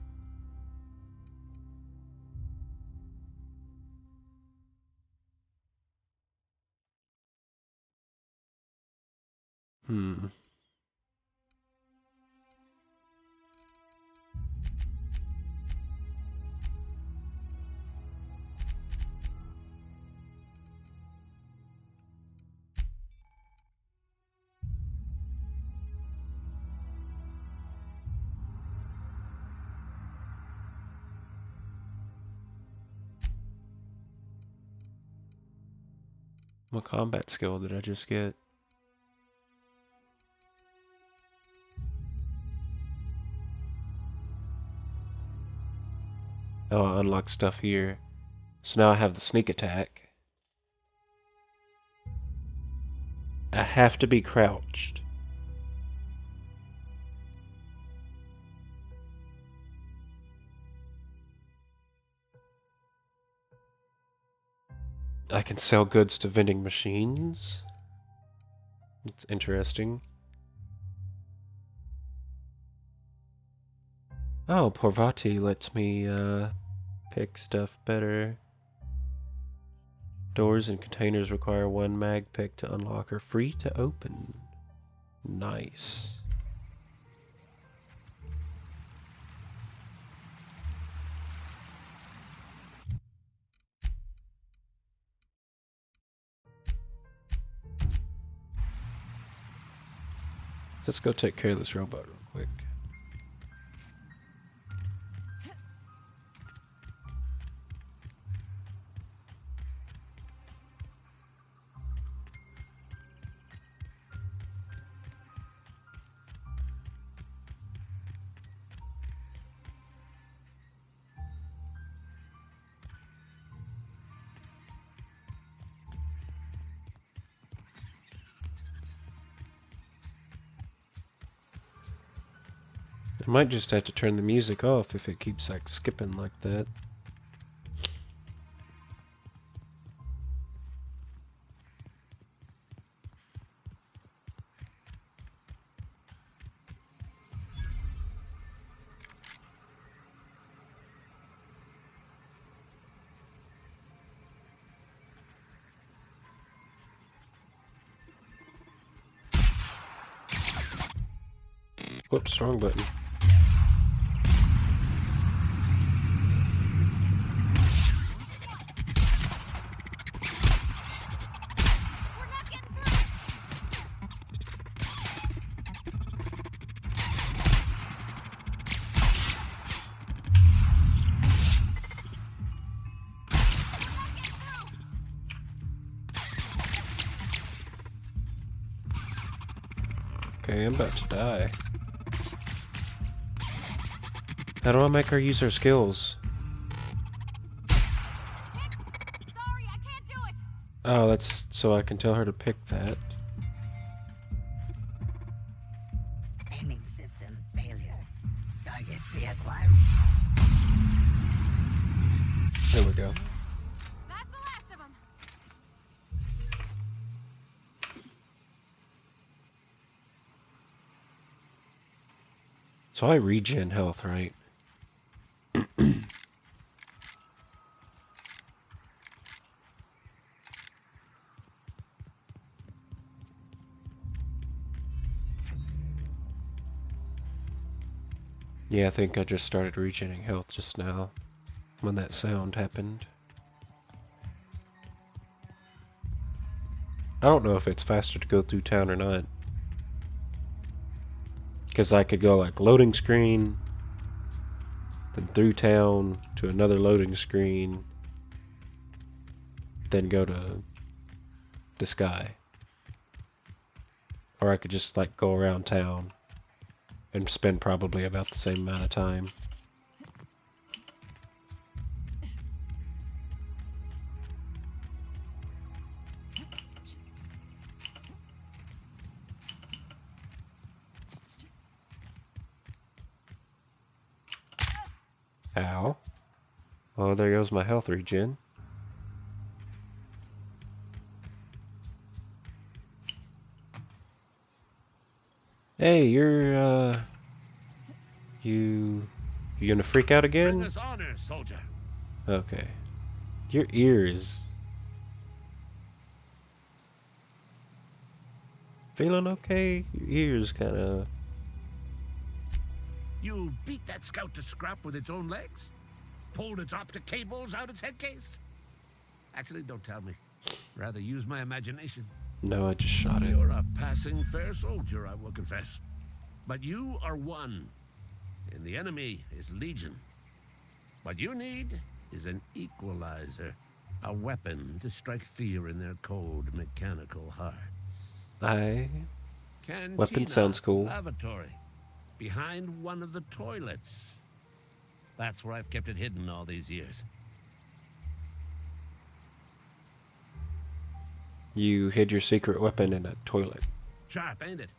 What combat skill did I just get? Oh, I unlocked stuff here. So now I have the sneak attack. I have to be crouched. I can sell goods to vending machines. It's interesting. Oh, Parvati lets me pick stuff better. Doors and containers require 1 mag pick to unlock or free to open. Nice. Let's go take care of this robot real quick. I might just have to turn the music off if it keeps like skipping like that. Whoops, wrong button. Okay, I'm about to die. How do I make her use her skills? Sorry, I can't do it. Oh, that's so I can tell her to pick that. Aiming system failure. Target reacquired. There we go. That's the last of them. So I regen health, right? Yeah, I think I just started regening health just now when that sound happened. I don't know if it's faster to go through town or not. Because I could go like loading screen, then through town to another loading screen, then go to the sky. Or I could just like go around town and spend probably about the same amount of time. Ow. Oh, there goes my health regen. Hey, you're, you gonna freak out again? Bring us honor, soldier. Okay. Your ears. Feeling okay? Your ears kinda... You beat that scout to scrap with its own legs? Pulled its optic cables out its head case? Actually, don't tell me. Rather use my imagination. No, I just shot it. You're a passing fair soldier, I will confess. But you are one, and the enemy is legion. What you need is an equalizer, a weapon to strike fear in their cold mechanical hearts. Weapon sounds cool. Lavatory, behind one of the toilets. That's where I've kept it hidden all these years. You hid your secret weapon in a toilet. Sharp, ain't it?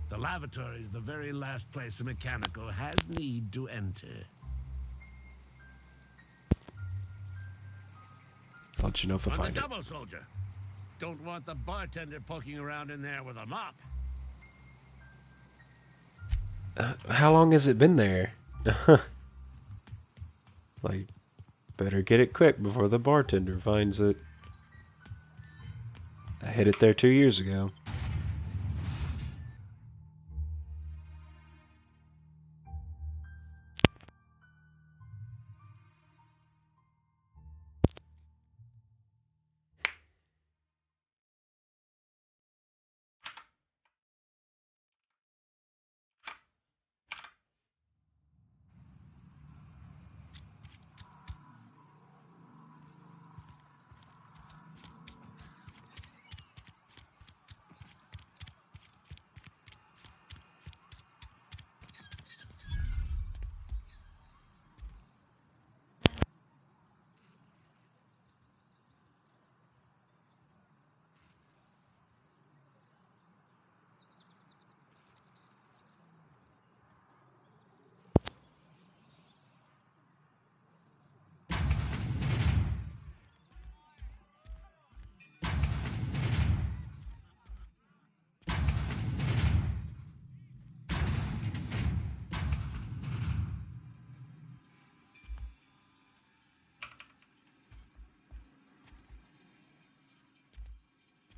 The lavatory is the very last place a mechanical has need to enter. I'll let you know if I On find the it. double, soldier. Don't want the bartender poking around in there with a mop. How long has it been there? Like, better get it quick before the bartender finds it. I hit it there 2 years ago.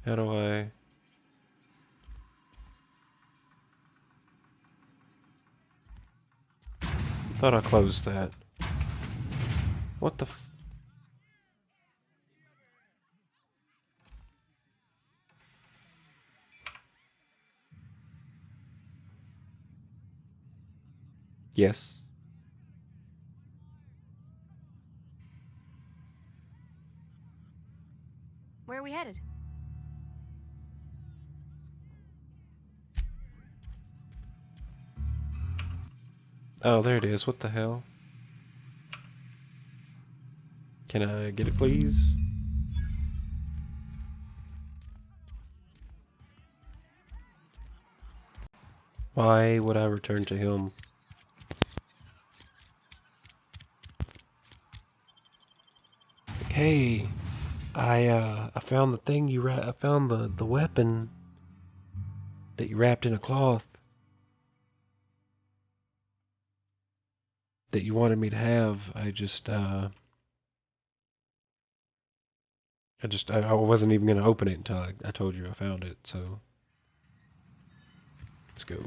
How do I... Thought I closed that. What the f... Yes. Where are we headed? Oh, there it is. What the hell? Can I get it, please? Why would I return to him? Hey, I found the thing I found the weapon that you wrapped in a cloth that you wanted me to have. I wasn't even gonna open it until I told you I found it. So let's go.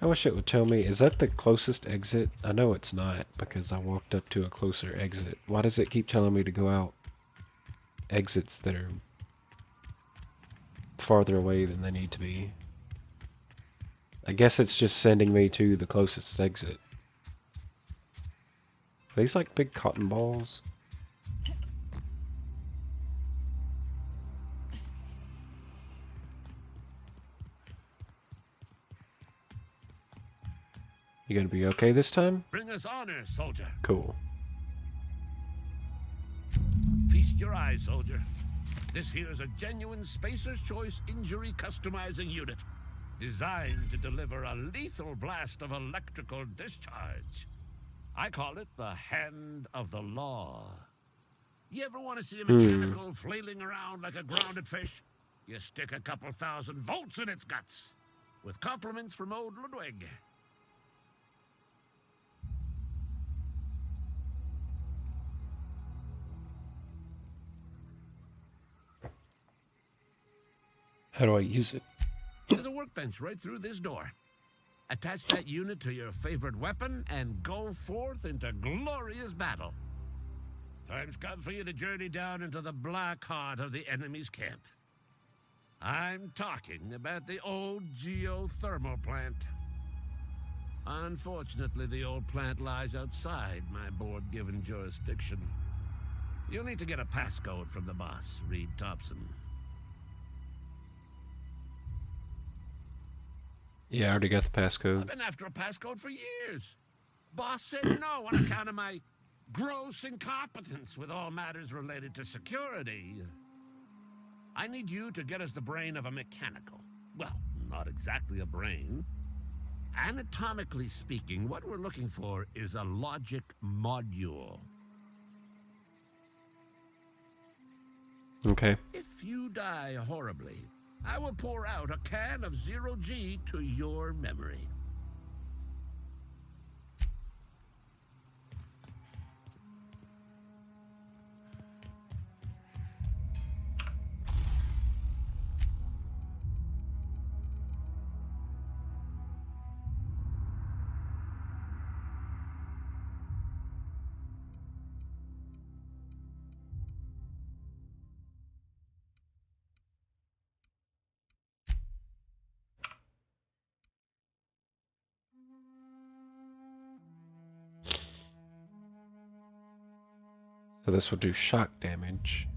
I wish it would tell me, is that the closest exit? I know it's not, because I walked up to a closer exit. Why does it keep telling me to go out exits that are farther away than they need to be? I guess it's just sending me to the closest exit. Are these like big cotton balls? You gonna be okay this time? Bring us honor, soldier. Cool. Feast your eyes, soldier. This here is a genuine Spacer's Choice injury customizing unit, designed to deliver a lethal blast of electrical discharge. I call it the Hand of the Law. You ever want to see a mechanical flailing around like a grounded fish? You stick a couple thousand volts in its guts. With compliments from old Ludwig. How do I use it? There's a workbench right through this door. Attach that unit to your favorite weapon and go forth into glorious battle. Time's come for you to journey down into the black heart of the enemy's camp. I'm talking about the old geothermal plant. Unfortunately, the old plant lies outside my board-given jurisdiction. You'll need to get a passcode from the boss, Reed Thompson. Yeah, I already got the passcode. I've been after a passcode for years. Boss said no on account of my gross incompetence with all matters related to security. I need you to get us the brain of a mechanical. Well, not exactly a brain. Anatomically speaking, what we're looking for is a logic module. Okay. If you die horribly, I will pour out a can of 0G to your memory. So this will do shock damage.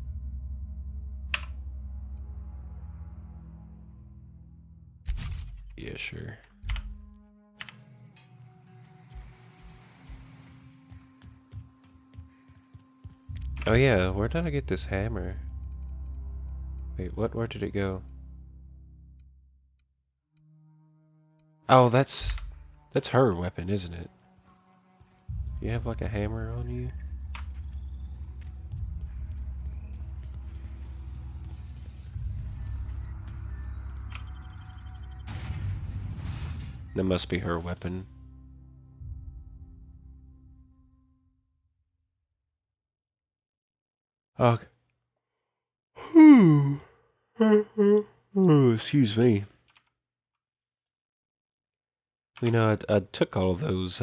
Yeah, sure. Oh yeah, where did I get this hammer? Wait, what? Where did it go? Oh, that's her weapon, isn't it? You have like a hammer on you? That must be her weapon. Oh. Oh, excuse me. You know, I took all those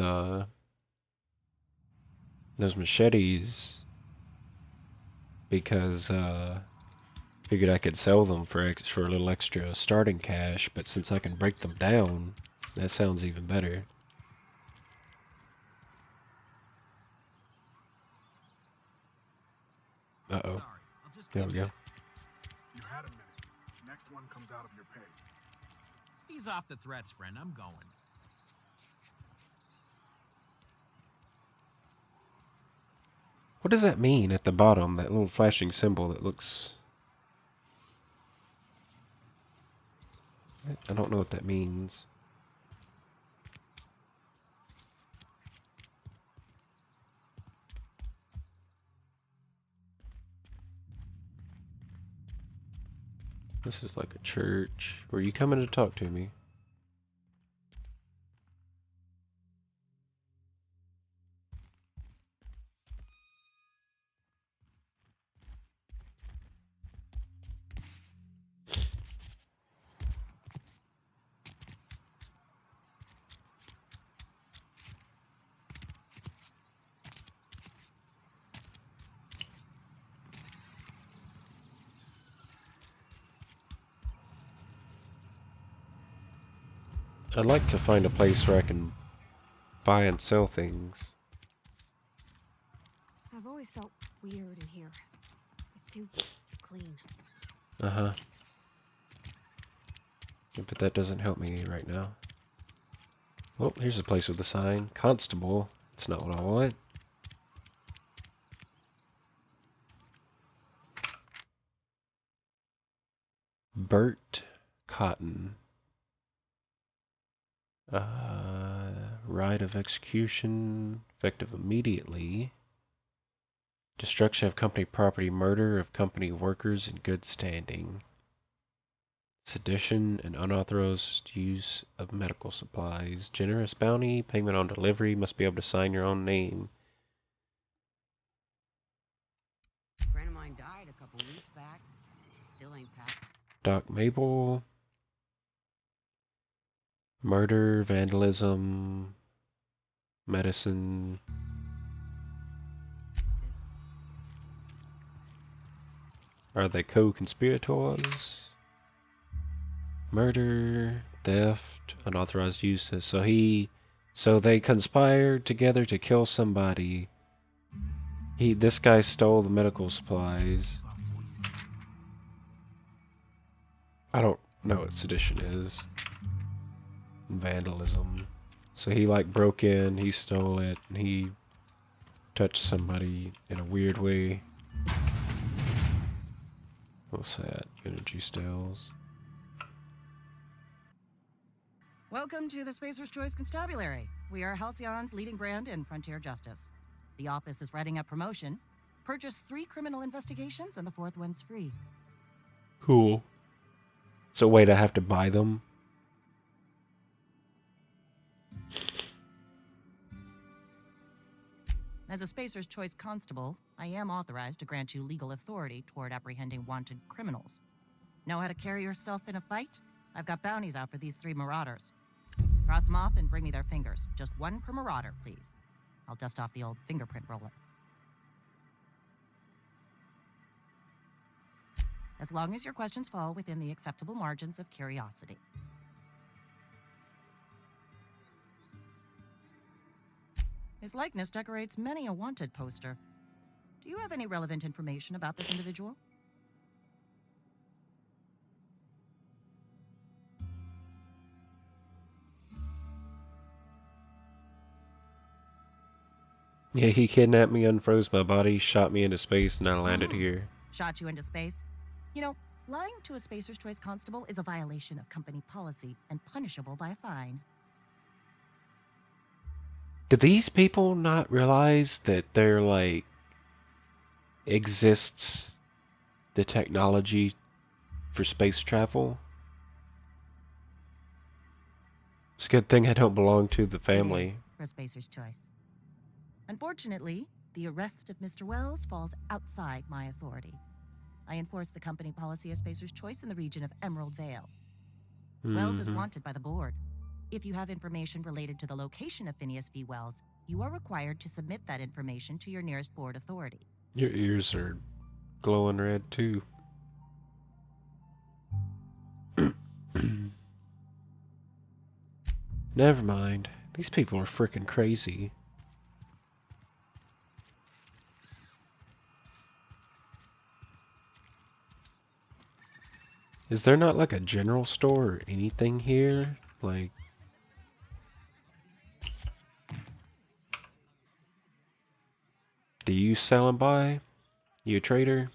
machetes because figured I could sell them for a little extra starting cash, but since I can break them down, that sounds even better. Uh-oh. There we go. You had a minute. Next one comes out of your pay. Ease off the threats, friend. I'm going. What does that mean at the bottom? That little flashing symbol that looks... I don't know what that means. This is like a church. Were you coming to talk to me? I'd like to find a place where I can buy and sell things. I've always felt weird in here. It's too clean. Uh-huh. Yeah, but that doesn't help me right now. Oh, here's a place with a sign. Constable. That's not what I want. Bert Cotton. Right of execution, effective immediately. Destruction of company property, murder of company workers in good standing. Sedition and unauthorized use of medical supplies. Generous bounty, payment on delivery, must be able to sign your own name. A friend of mine died a couple weeks back. Still ain't packed. Doc Mabel. Murder, vandalism, medicine. Are they co-conspirators? Murder, theft, unauthorized uses. So they conspired together to kill somebody. This guy stole the medical supplies. I don't know what sedition is. Vandalism. So he like broke in, he stole it, and he touched somebody in a weird way. What's that? Energy stills. Welcome to the Spacer's Choice Constabulary. We are Halcyon's leading brand in frontier justice. The office is writing a promotion. Purchase 3 criminal investigations and the 4th one's free. Cool. So wait, I have to buy them? As a Spacer's Choice Constable, I am authorized to grant you legal authority toward apprehending wanted criminals. Know how to carry yourself in a fight? I've got bounties out for these 3 marauders. Cross them off and bring me their fingers. Just 1 per marauder, please. I'll dust off the old fingerprint roller. As long as your questions fall within the acceptable margins of curiosity. His likeness decorates many a wanted poster. Do you have any relevant information about this individual? Yeah, he kidnapped me, unfroze my body, shot me into space, and I landed here. Shot you into space? You know, lying to a Spacer's Choice constable is a violation of company policy and punishable by a fine. Do these people not realize that there, like, exists the technology for space travel? It's a good thing I don't belong to the family. It is for Spacer's Choice. Unfortunately, the arrest of Mr. Wells falls outside my authority. I enforce the company policy of Spacer's Choice in the region of Emerald Vale. Wells is wanted by the board. If you have information related to the location of Phineas V. Wells, you are required to submit that information to your nearest board authority. Your ears are glowing red, too. Never mind. These people are freaking crazy. Is there not like a general store or anything here? Like... Do you sell and buy? You a trader?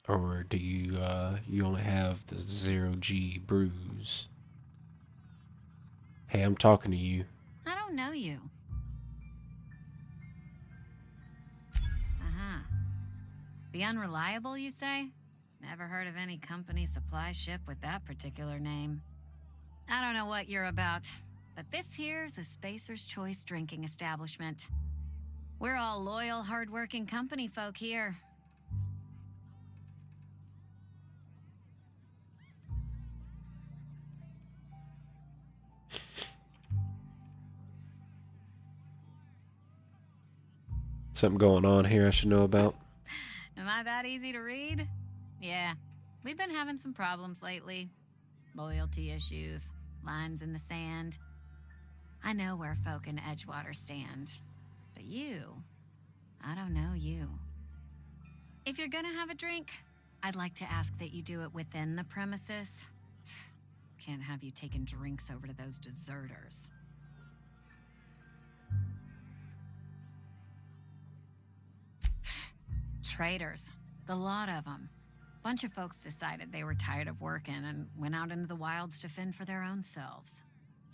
Or do you, you only have the 0G brews? Hey, I'm talking to you. I don't know you. The Unreliable, you say? Never heard of any company supply ship with that particular name. I don't know what you're about, but this here's a Spacer's Choice drinking establishment. We're all loyal, hard-working company folk here. Something going on here I should know about? Am I that easy to read? Yeah, we've been having some problems lately. Loyalty issues, lines in the sand. I know where folk in Edgewater stand. But you, I don't know you. If you're gonna have a drink, I'd like to ask that you do it within the premises. Can't have you taking drinks over to those deserters. Traitors. The lot of them. Bunch of folks decided they were tired of working and went out into the wilds to fend for their own selves.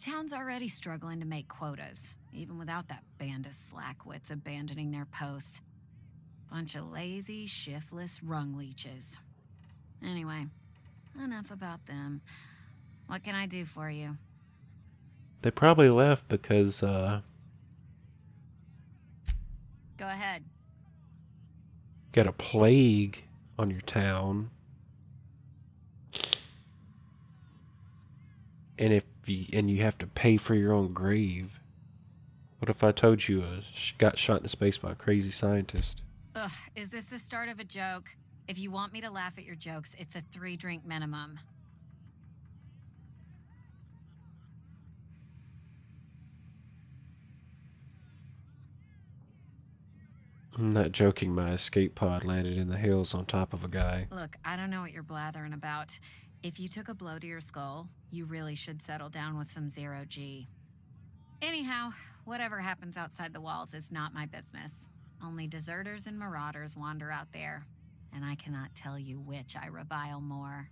Town's already struggling to make quotas, even without that band of slackwits abandoning their posts. Bunch of lazy, shiftless rung leeches. Anyway, enough about them. What can I do for you? They probably left because, Go ahead. got a plague on your town. And you have to pay for your own grave. What if I told you got shot into space by a crazy scientist? Ugh, is this the start of a joke? If you want me to laugh at your jokes, it's a 3-drink minimum. I'm not joking, my escape pod landed in the hills on top of a guy. Look, I don't know what you're blathering about. If you took a blow to your skull, you really should settle down with some 0G. Anyhow, whatever happens outside the walls is not my business. Only deserters and marauders wander out there, and I cannot tell you which I revile more.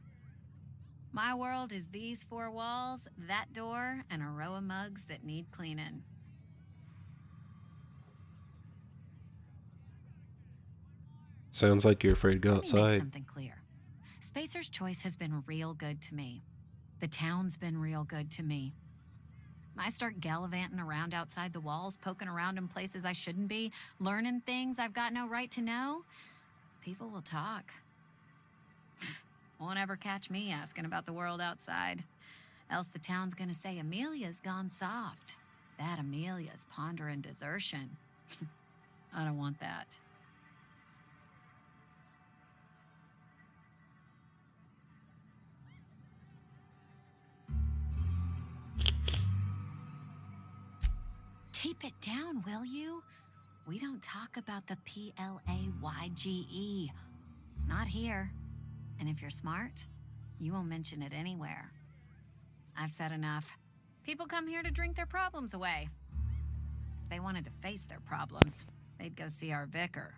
My world is these 4 walls, that door, and a row of mugs that need cleaning. Sounds like you're afraid to go Let me make outside. something clear. Spacer's Choice has been real good to me. The town's been real good to me. I start gallivanting around outside the walls, poking around in places I shouldn't be, learning things I've got no right to know. People will talk. Won't ever catch me asking about the world outside. Else the town's gonna say Amelia's gone soft. That Amelia's pondering desertion. I don't want that. Keep it down, will you? We don't talk about the PLAYGE. Not here. And if you're smart, you won't mention it anywhere. I've said enough. People come here to drink their problems away. If they wanted to face their problems, they'd go see our vicar.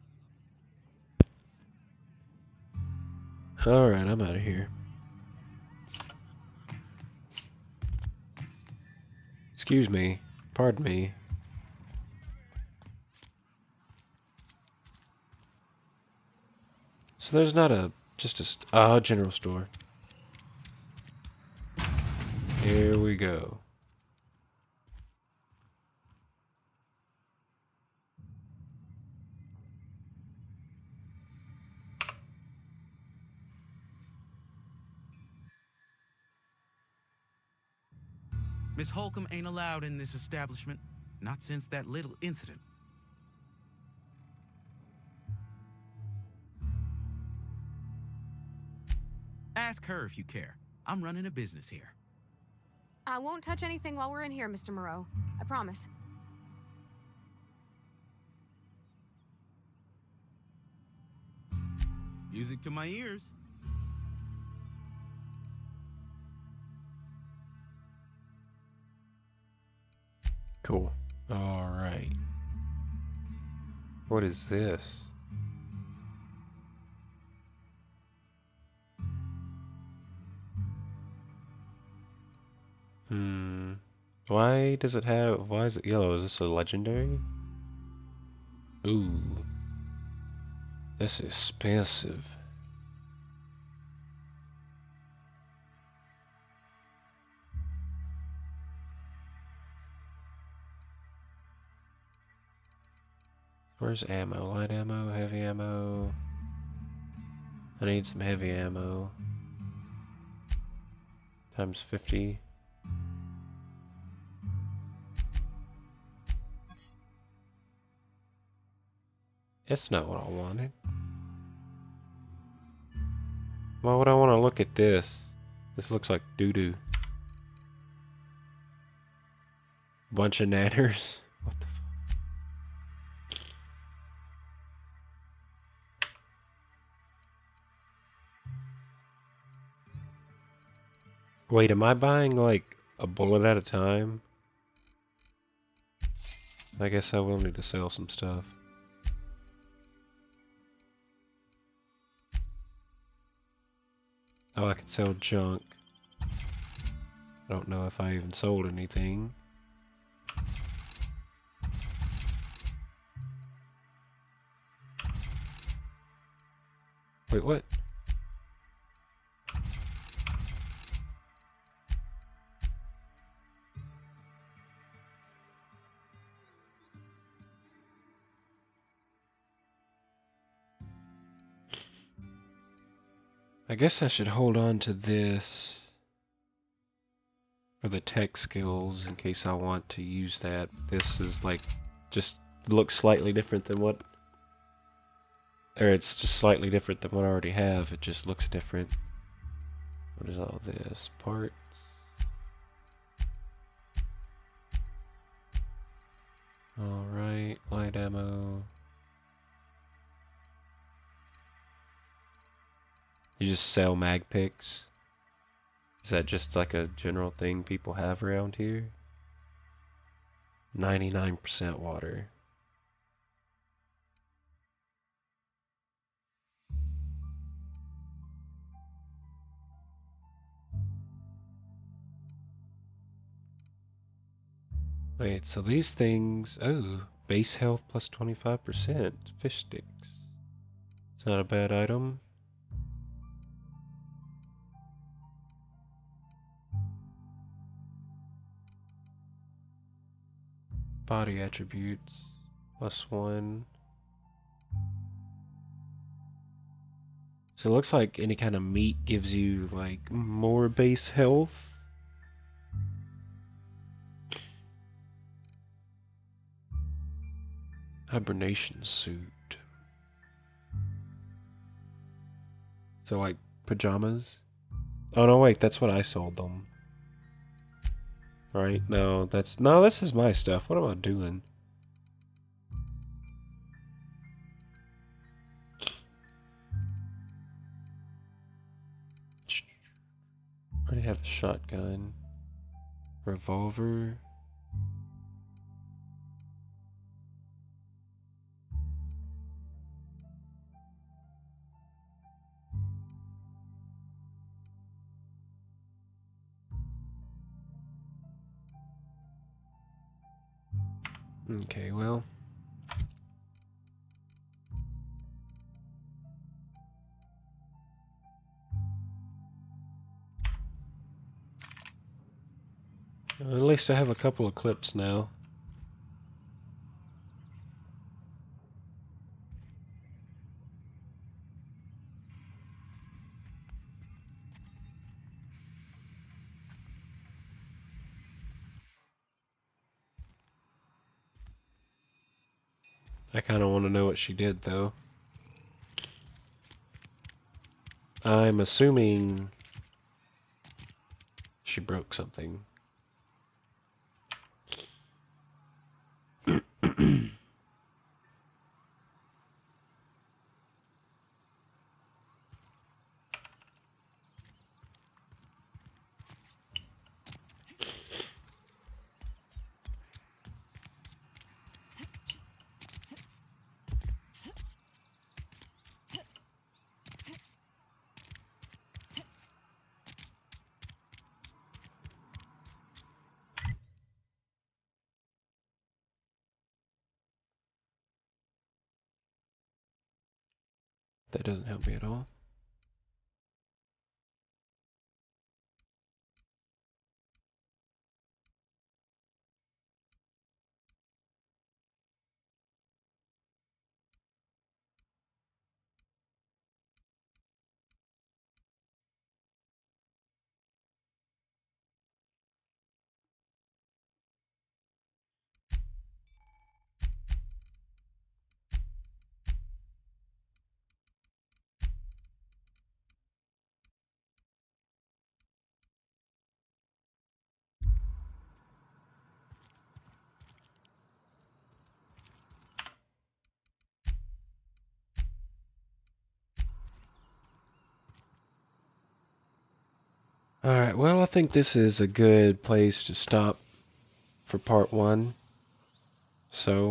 Alright, I'm out of here. Excuse me. Pardon me. So there's not just a general store. Here we go. Miss Holcomb ain't allowed in this establishment. Not since that little incident. Ask her if you care. I'm running a business here. I won't touch anything while we're in here, Mr. Moreau. I promise. Music to my ears. Cool. Alright. What is this? Why does it have... Why is it yellow? Is this a legendary? Ooh. This is expensive. Where's ammo? Light ammo, heavy ammo. I need some heavy ammo. Times 50. It's not what I wanted. Why would I want to look at this? This looks like doo-doo. Bunch of nanners. What the fuck? Wait, am I buying like a bullet at a time? I guess I will need to sell some stuff. Oh, I can sell junk. I don't know if I even sold anything. Wait, what? I guess I should hold on to this for the tech skills in case I want to use that. This is like, just looks slightly different than what, or it's just slightly different than what I already have. It just looks different. What is all this? Parts. Alright, light ammo. You just sell mag picks? Is that just like a general thing people have around here? 99% water. Wait, so these things... Oh, base health plus 25%. Fish sticks. It's not a bad item. Body attributes, +1. So it looks like any kind of meat gives you, like, more base health. Hibernation suit. So, like, pajamas? Oh, no, wait, that's what I sold them. Right? No, this is my stuff. What am I doing? shotgun, revolver. Okay, well. At least I have a couple of clips now. I kind of want to know what she did, though. I'm assuming she broke something. That doesn't help me at all. Alright, well, I think this is a good place to stop for part 1. So